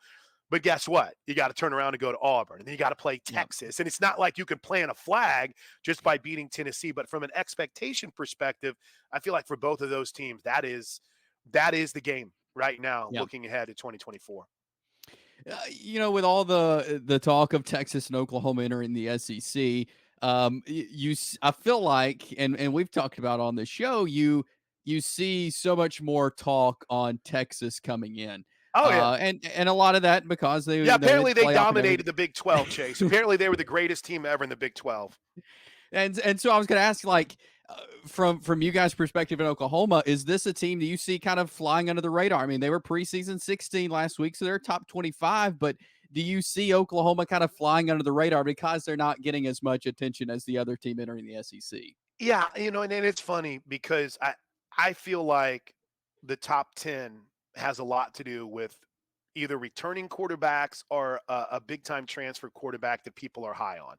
S3: But guess what? You got to turn around and go to Auburn, and then you got to play Texas. And it's not like you can plant a flag just by beating Tennessee. But from an expectation perspective, I feel like for both of those teams, that is the game right now, looking ahead to 2024.
S1: With all the talk of Texas and Oklahoma entering the SEC, I feel like, and we've talked about on the show, you see so much more talk on Texas coming in.
S3: Oh yeah,
S1: and a lot of that because they
S3: apparently they dominated the Big 12, Chase. Apparently they were the greatest team ever in the Big 12.
S1: And so I was going to ask, like, from you guys' perspective in Oklahoma, is this a team that you see kind of flying under the radar? I mean, they were preseason 16 last week, so they're top 25. But do you see Oklahoma kind of flying under the radar because they're not getting as much attention as the other team entering the SEC?
S3: Yeah, and it's funny because I feel like the top 10 has a lot to do with either returning quarterbacks or a big-time transfer quarterback that people are high on.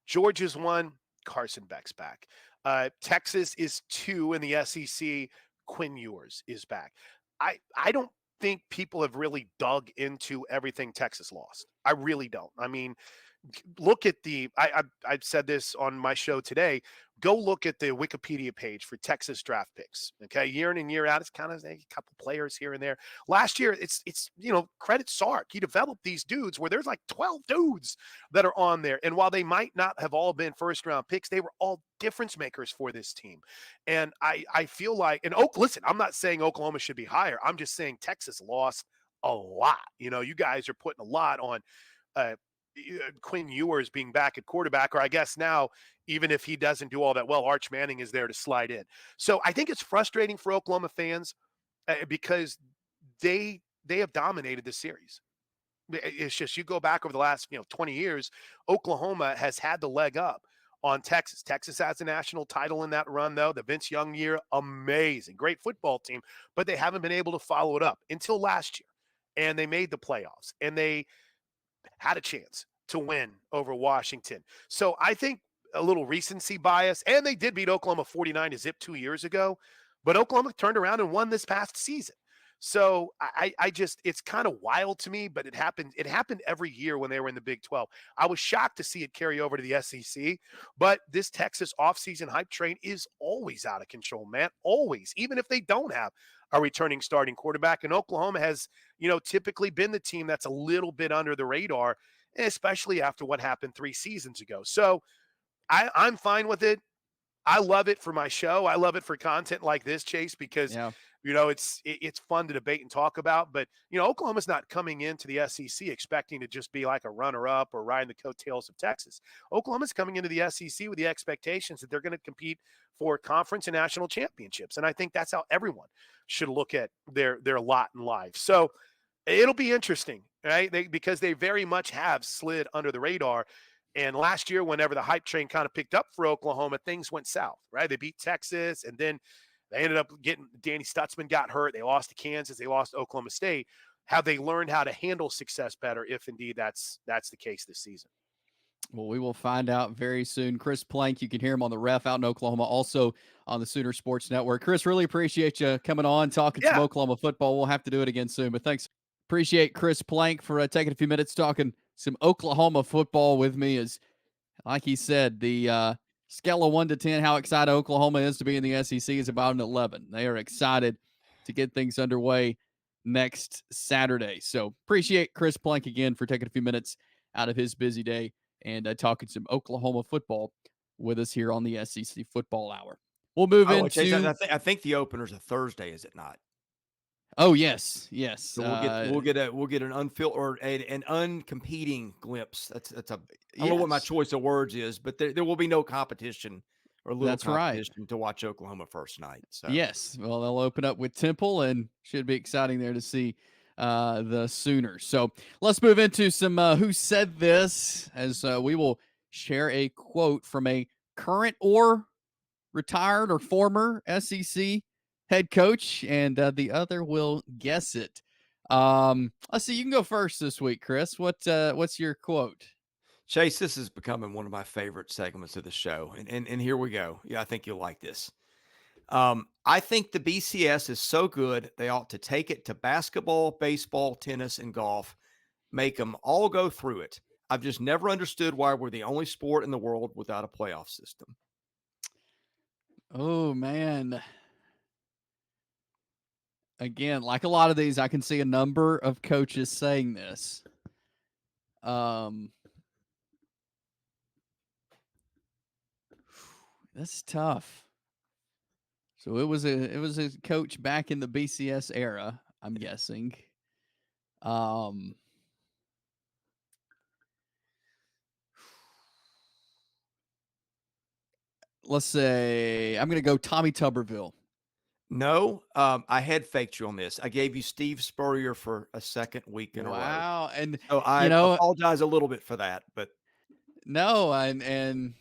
S3: Georgia's one, Carson Beck's back. Texas is 2 in the SEC. Quinn Ewers is back. I don't think people have really dug into everything Texas lost. I really don't. I mean, look at I've said this on my show today. Go look at the Wikipedia page for Texas draft picks. Okay, year in and year out, it's kind of a couple players here and there. Last year, it's credit Sark. He developed these dudes where there's like 12 dudes that are on there, and while they might not have all been first round picks, they were all difference makers for this team. And I feel like, and listen, I'm not saying Oklahoma should be higher. I'm just saying Texas lost a lot. You guys are putting a lot on Quinn Ewers being back at quarterback, or I guess now, even if he doesn't do all that well, Arch Manning is there to slide in. So I think it's frustrating for Oklahoma fans because they have dominated the series. It's just, you go back over the last 20 years, Oklahoma has had the leg up on Texas. Texas has a national title in that run, though. The Vince Young year, amazing, great football team, but they haven't been able to follow it up until last year. And they made the playoffs, and they had a chance to win over Washington. So I think a little recency bias, and they did beat Oklahoma 49-0 2 years ago, but Oklahoma turned around and won this past season. So I just, it's kind of wild to me, but it happened every year when they were in the Big 12. I was shocked to see it carry over to the SEC, but this Texas offseason hype train is always out of control, man. Always, even if they don't have a returning starting quarterback. And Oklahoma has, typically been the team that's a little bit under the radar, especially after what happened 3 seasons ago. So I'm fine with it. I love it for my show. I love it for content like this, Chase, because it's fun to debate and talk about. But Oklahoma's not coming into the SEC expecting to just be like a runner-up or riding the coattails of Texas. Oklahoma's coming into the SEC with the expectations that they're going to compete for conference and national championships, and I think that's how everyone should look at their lot in life. So it'll be interesting, right? Because they very much have slid under the radar. And last year, whenever the hype train kind of picked up for Oklahoma, things went south, right? They beat Texas, and then they ended up getting – Danny Stutzman got hurt. They lost to Kansas. They lost to Oklahoma State. have they learned how to handle success better if indeed that's the case this season?
S1: Well, we will find out very soon. Chris Plank, you can hear him on the Ref out in Oklahoma, also on the Sooner Sports Network. Chris, really appreciate you coming on, talking some
S3: Yeah.
S1: Oklahoma football. We'll have to do it again soon, but thanks. Appreciate Chris Plank for taking a few minutes talking some Oklahoma football with me. As like he said, the scale of 1 to 10, how excited Oklahoma is to be in the SEC is about an 11. They are excited to get things underway next Saturday. So appreciate Chris Plank again for taking a few minutes out of his busy day and talking some Oklahoma football with us here on the SEC Football Hour. We'll move
S2: Oh, Chase,
S1: into.
S2: I think the opener's a Thursday, is it not?
S1: Oh yes, yes.
S2: So we'll get an unfiltered or an uncompeting glimpse. That's a I don't know what my
S1: Yes,
S2: choice of words is, but there will be no competition or little
S1: that's right.
S2: competition to watch Oklahoma first night. So
S1: Yes. Well, they'll open up with Temple and should be exciting there to see the Sooners. So let's move into some Who Said This, as we will share a quote from a current or retired or former SEC head coach, and the other will guess it. Let's see. You can go first this week, Chris. What's your quote?
S2: Chase, this is becoming one of my favorite segments of the show, and here we go. Yeah, I think you'll like this. I think the BCS is so good they ought to take it to basketball, baseball, tennis, and golf. Make them all go through it. I've just never understood why we're the only sport in the world without a playoff system.
S1: Oh man. Again, like a lot of these, I can see a number of coaches saying this. That's tough. So it was a coach back in the BCS era, I'm guessing. Um let's say I'm gonna go Tommy Tuberville.
S2: No, I head faked you on this. I gave you Steve Spurrier for a second week in a row.
S1: Wow. And
S2: So
S1: you
S2: I
S1: know,
S2: apologize a little bit for that, but
S1: no, and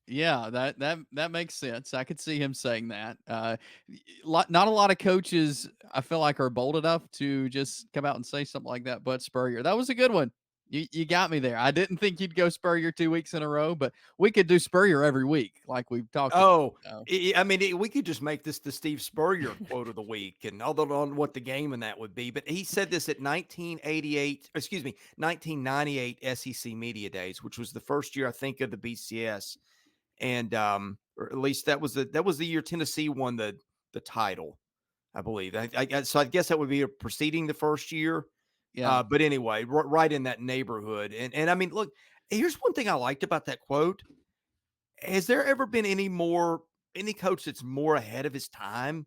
S1: yeah, that makes sense. I could see him saying that. Not a lot of coaches I feel like are bold enough to just come out and say something like that. But Spurrier, that was a good one. You got me there. I didn't think you'd go Spurrier 2 weeks in a row, but we could do Spurrier every week, like we've talked about.
S2: oh,
S1: So,
S2: I mean, we could just make this the Steve Spurrier quote of the week, and although on what the game and that would be, but he said this at 1988, excuse me, 1998 SEC Media Days, which was the first year I think of the BCS, and or at least that was the year Tennessee won the title, I believe. So I guess that would be preceding the first year.
S1: yeah,
S2: But anyway, right in that neighborhood, and I mean, look, here's one thing I liked about that quote. Has there ever been any coach that's more ahead of his time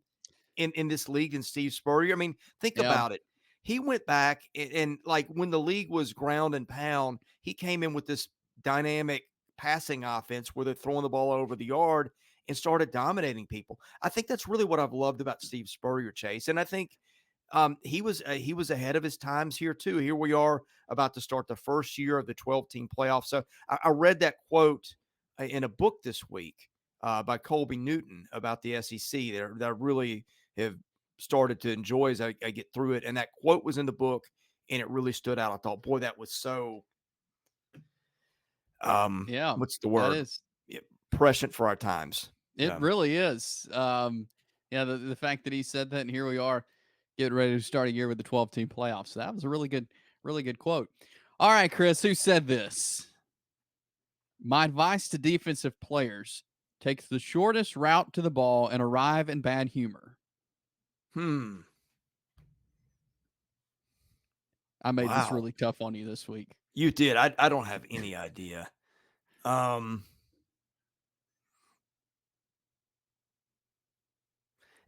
S2: in this league than Steve Spurrier? I mean, think
S1: yeah,
S2: about it. He went back and like when the league was ground and pound, he came in with this dynamic passing offense where they're throwing the ball over the yard and started dominating people. I think that's really what I've loved about Steve Spurrier, Chase. And I think he was ahead of his times here too. Here we are about to start the first year of the 12-team playoff. So I read that quote in a book this week by Colby Newton about the SEC that I really have started to enjoy as I get through it. And that quote was in the book, and it really stood out. I thought, boy, that was so.
S1: yeah.
S2: What's the
S1: That
S2: word?
S1: is.
S2: Yeah, prescient for our times.
S1: It really is. Yeah, the fact that he said that, and here we are, getting ready to start a year with the 12-team playoffs. So that was a really good quote. All right, Chris, who said this? My advice to defensive players: take the shortest route to the ball and arrive in bad humor.
S2: Hmm.
S1: I made this
S2: Wow.
S1: really tough on you this week.
S2: You did. I don't have any idea. Um.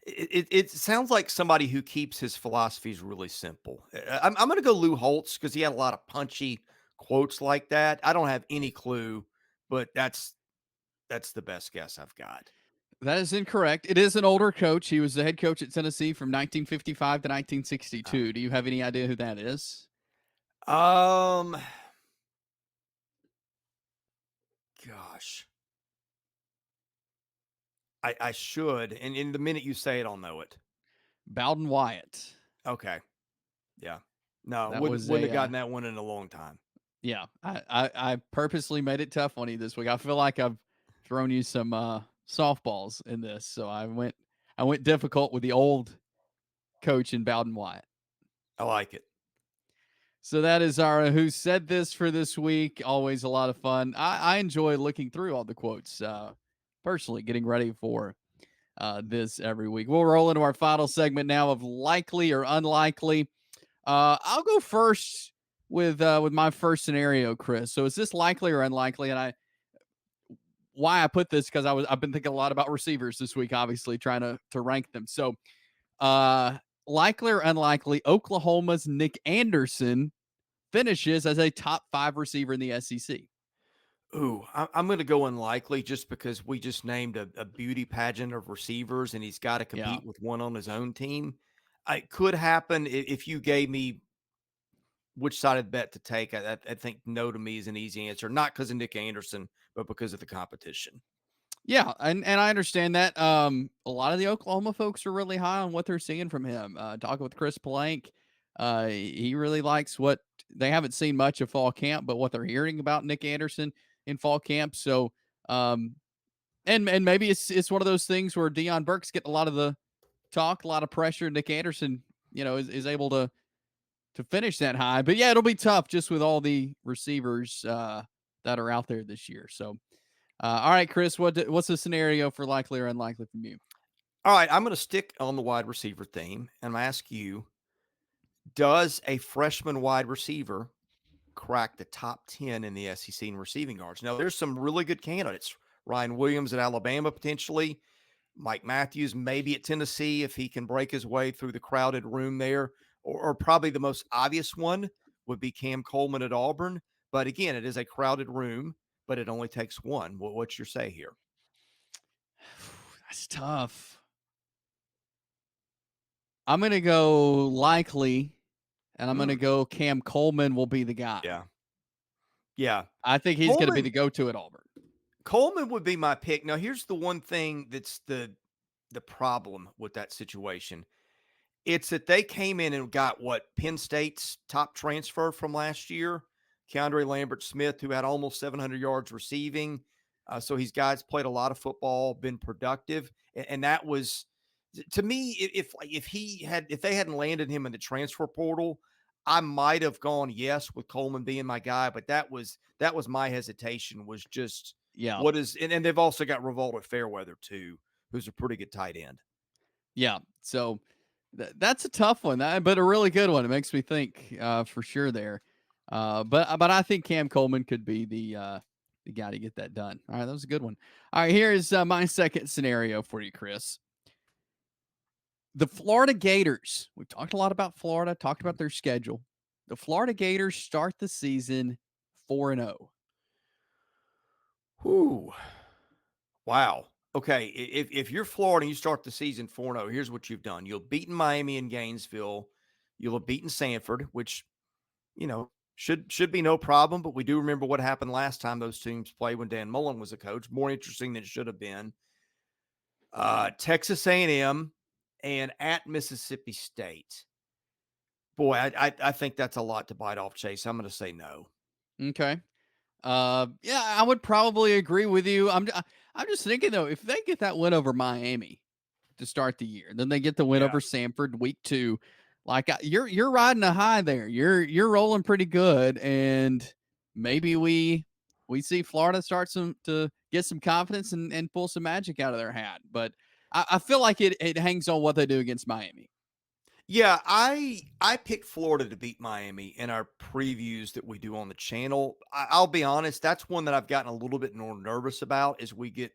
S2: It sounds like somebody who keeps his philosophies really simple. I'm going to go Lou Holtz because he had a lot of punchy quotes like that. I don't have any clue, but that's the best guess I've got.
S1: That is incorrect. It is an older coach. He was the head coach at Tennessee from 1955 to
S2: Uh,
S1: 1962. Do you have any idea who that is?
S2: Um, gosh, I should, and in the minute you say it, I'll know it.
S1: Bowden Wyatt.
S2: Okay, yeah, No,
S1: That
S2: wouldn't
S1: was
S2: wouldn't
S1: a
S2: have gotten that one in a long time.
S1: yeah. I purposely made it tough on you this week. I feel like I've thrown you some softballs in this, so I went difficult with the old coach in Bowden Wyatt.
S2: I like it.
S1: So that is our Who Said This for this week. Always a lot of fun. I enjoy looking through all the quotes, personally, getting ready for this every week. We'll roll into our final segment now of likely or unlikely. I'll go first with my first scenario, Chris. So is this likely or unlikely? And why I put this because I've been thinking a lot about receivers this week, obviously trying to rank them. So likely or unlikely, Oklahoma's Nic Anderson finishes as a top 5 receiver in the SEC.
S2: Ooh, I'm going to go unlikely just because we just named a beauty pageant of receivers and he's got to
S1: Yeah.
S2: compete with one on his own team. It could happen if you gave me which side of the bet to take. I think no to me is an easy answer, not because of Nic Anderson, but because of the competition.
S1: Yeah, and I understand that. A lot of the Oklahoma folks are really high on what they're seeing from him. Talking with Chris Plank, he really likes what they haven't seen much of fall camp, but what they're hearing about Nic Anderson in fall camp. So, and maybe it's one of those things where Deion Burks getting a lot of the talk, a lot of pressure. Nic Anderson, is able to finish that high. But yeah, it'll be tough just with all the receivers that are out there this year. So. All right, Chris, what's the scenario for likely or unlikely from you?
S2: All right, I'm going to stick on the wide receiver theme and I'm going to ask you, does a freshman wide receiver crack the top 10 in the SEC in receiving yards? Now, there's some really good candidates. Ryan Williams at Alabama, potentially. Mike Matthews, maybe at Tennessee, if he can break his way through the crowded room there. Or probably the most obvious one would be Cam Coleman at Auburn. But again, it is a crowded room, but it only takes one. What's your say here?
S1: That's tough. I'm going to go likely, and I'm going to go Cam Coleman will be the guy.
S2: Yeah. Yeah.
S1: I think he's going to be the go-to at Auburn.
S2: Coleman would be my pick. Now, here's the one thing that's the problem with that situation. It's that they came in and got Penn State's top transfer from last year, Keandre Lambert-Smith, who had almost 700 yards receiving. So his guys played a lot of football, been productive, and that was, to me, if they hadn't landed him in the transfer portal, I might have gone yes with Coleman being my guy, but that was my hesitation was just and they've also got Revolta Fairweather too, who's a pretty good tight end.
S1: Yeah, so that's a tough one, but a really good one. It makes me think for sure there. But I think Cam Coleman could be the guy to get that done. All right, that was a good one. All right, here is my second scenario for you, Chris. The Florida Gators. We've talked a lot about Florida, talked about their schedule. The Florida Gators start the season 4-0.
S2: Whew. Wow. Okay. If you're Florida and you start the season 4-0, here's what you've done. You'll beaten Miami and Gainesville. You'll have beaten Sanford, which, should be no problem. But we do remember what happened last time those teams played when Dan Mullen was a coach. More interesting than it should have been. Texas A&M and at Mississippi State. Boy, I think that's a lot to bite off, Chase. I'm going to say no.
S1: Okay. Yeah, I would probably agree with you. I'm just thinking though, if they get that win over Miami to start the year, then they get the win over Sanford week 2. Like you're riding a high there. You're rolling pretty good, and maybe we see Florida start to get some confidence and pull some magic out of their hat. But I feel like it hangs on what they do against Miami.
S2: Yeah, I picked Florida to beat Miami in our previews that we do on the channel. I'll be honest, that's one that I've gotten a little bit more nervous about as we get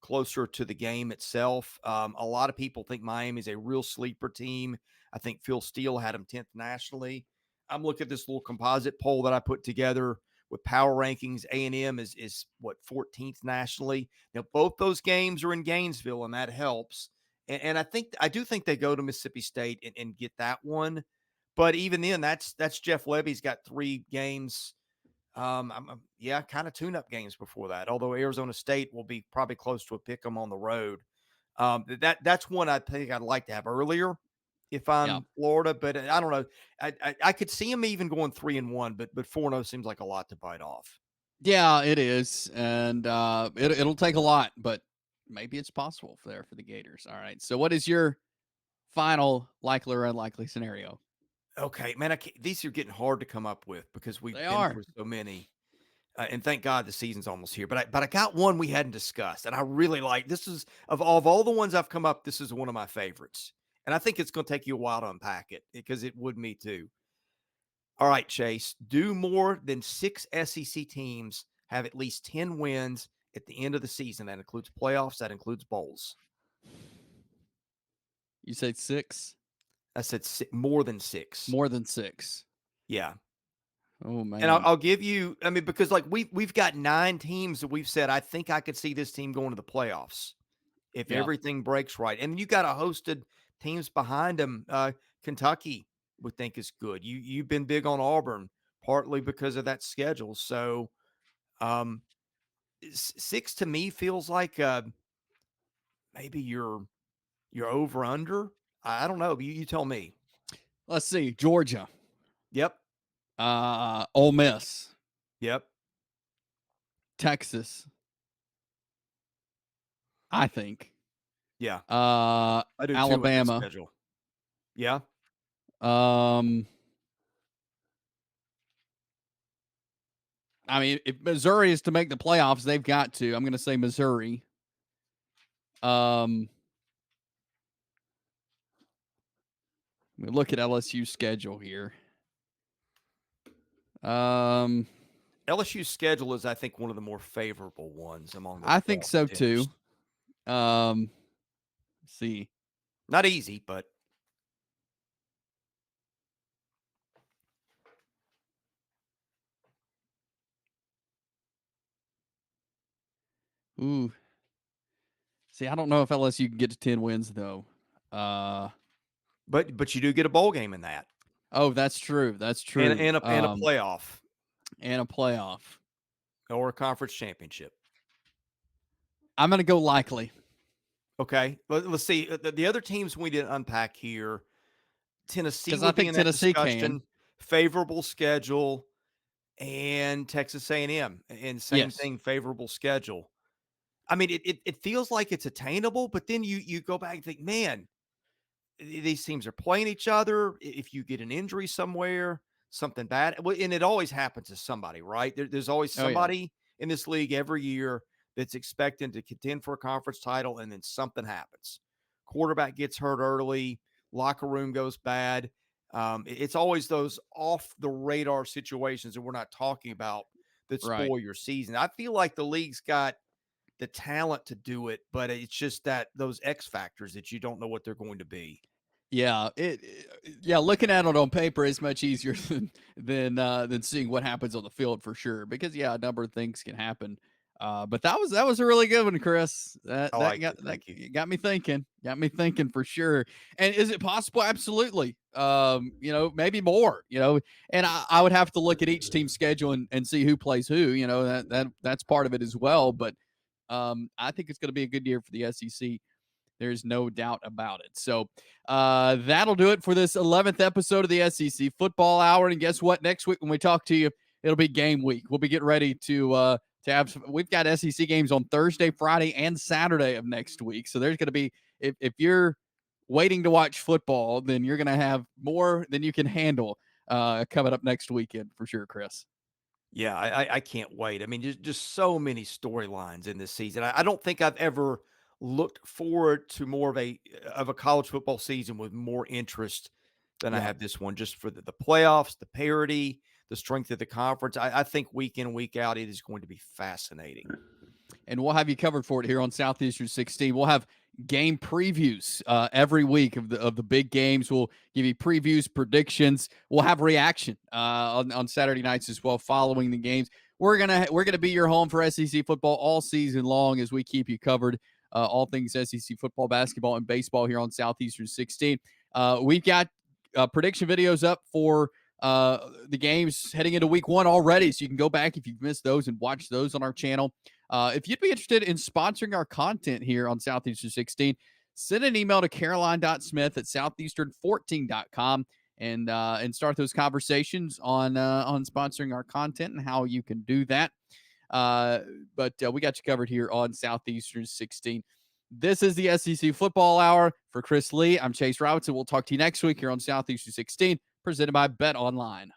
S2: closer to the game itself. A lot of people think Miami is a real sleeper team. I think Phil Steele had them 10th nationally. I'm looking at this little composite poll that I put together with power rankings. A&M is 14th nationally. Now, both those games are in Gainesville, and that helps. And I do think they go to Mississippi State and get that one. But even then, that's Jeff Levy's got 3 games. Kind of tune-up games before that. Although Arizona State will be probably close to a pick 'em on the road. That's one I think I'd like to have earlier. if I'm Florida, but I don't know. I could see them even going 3-1, but 4-0 seems like a lot to bite off.
S1: Yeah, it is, and it'll take a lot, but maybe it's possible for the Gators. All right. So, what is your final likely or unlikely scenario?
S2: Okay, man, these are getting hard to come up with because we've
S1: They
S2: been
S1: are.
S2: through so many. And thank God the season's almost here. But I got one we hadn't discussed, and I really like this. Is of all the ones I've come up, this is one of my favorites, and I think it's going to take you a while to unpack it because it would me too. All right, Chase, do more than 6 SEC teams have at least 10 wins at the end of the season? That includes playoffs. That includes bowls.
S1: You said 6?
S2: I said more than 6.
S1: More than 6.
S2: Yeah.
S1: Oh man.
S2: And I'll give you, I mean, because like we've got 9 teams that we've said, I think I could see this team going to the playoffs if everything breaks right. And you got a hosted teams behind them. Kentucky would think is good. You've been big on Auburn, partly because of that schedule. So 6 to me feels like maybe you're over under. I don't know. You tell me.
S1: Let's see. Georgia.
S2: Yep.
S1: Ole Miss.
S2: Yep.
S1: Texas. I think.
S2: Yeah.
S1: I
S2: do
S1: Alabama.
S2: Too schedule. Yeah.
S1: I mean, if Missouri is to make the playoffs, they've got to. I'm going to say Missouri. Let me look at LSU's schedule here.
S2: LSU's schedule is, I think, one of the more favorable ones among the
S1: I think so
S2: contenders.
S1: too. Let's see.
S2: Not easy, but
S1: Ooh. See, I don't know if LSU can get to 10 wins though.
S2: but you do get a bowl game in that.
S1: Oh, that's true. That's true.
S2: And a playoff.
S1: And a playoff.
S2: Or a conference championship.
S1: I'm going to go likely.
S2: Okay. Let's see. The other teams we didn't unpack here. Tennessee would
S1: I
S2: be
S1: think
S2: in
S1: Tennessee
S2: that discussion.
S1: can.
S2: Favorable schedule. And Texas A&M. And same thing, favorable schedule. I mean, it feels like it's attainable, but then you go back and think, man, these teams are playing each other. If you get an injury somewhere, something bad, and it always happens to somebody, right? There's always somebody in this league every year that's expecting to contend for a conference title, and then something happens. Quarterback gets hurt early, locker room goes bad. It's always those off the radar situations that we're not talking about that spoil your season. I feel like the league's got the talent to do it, but it's just that those X factors that you don't know what they're going to be.
S1: Yeah, looking at it on paper is much easier than seeing what happens on the field for sure. Because a number of things can happen. But that was a really good one, Chris. That got me thinking. Got me thinking for sure. And is it possible? Absolutely. Maybe more. And I would have to look at each team's schedule and see who plays who. That's part of it as well. But I think it's going to be a good year for the SEC. There's no doubt about it. So that'll do it for this 11th episode of the SEC Football Hour. And guess what? Next week when we talk to you, it'll be game week. We'll be getting ready to have. We've got SEC games on Thursday, Friday, and Saturday of next week. So there's going to be, if you're waiting to watch football, then you're going to have more than you can handle coming up next weekend for sure, Chris.
S2: Yeah, I can't wait. I mean, just so many storylines in this season. I don't think I've ever looked forward to more of a college football season with more interest than I have this one, just for the playoffs, the parity, the strength of the conference. I think week in, week out, it is going to be fascinating.
S1: And we'll have you covered for it here on Southeastern 16. We'll have game previews every week of the big games. We'll give you previews, predictions. We'll have reaction on Saturday nights as well following the games. We're gonna be your home for SEC football all season long as we keep you covered. All things SEC football, basketball, and baseball here on Southeastern 16. We've got prediction videos up for the games heading into week 1 already, so you can go back if you've missed those and watch those on our channel. If you'd be interested in sponsoring our content here on Southeastern 16, send an email to caroline.smith@southeastern14.com and start those conversations on sponsoring our content and how you can do that. But we got you covered here on Southeastern 16. This is the SEC Football Hour. For Chris Lee, I'm Chase Robinson. We'll talk to you next week here on Southeastern 16, presented by Bet Online.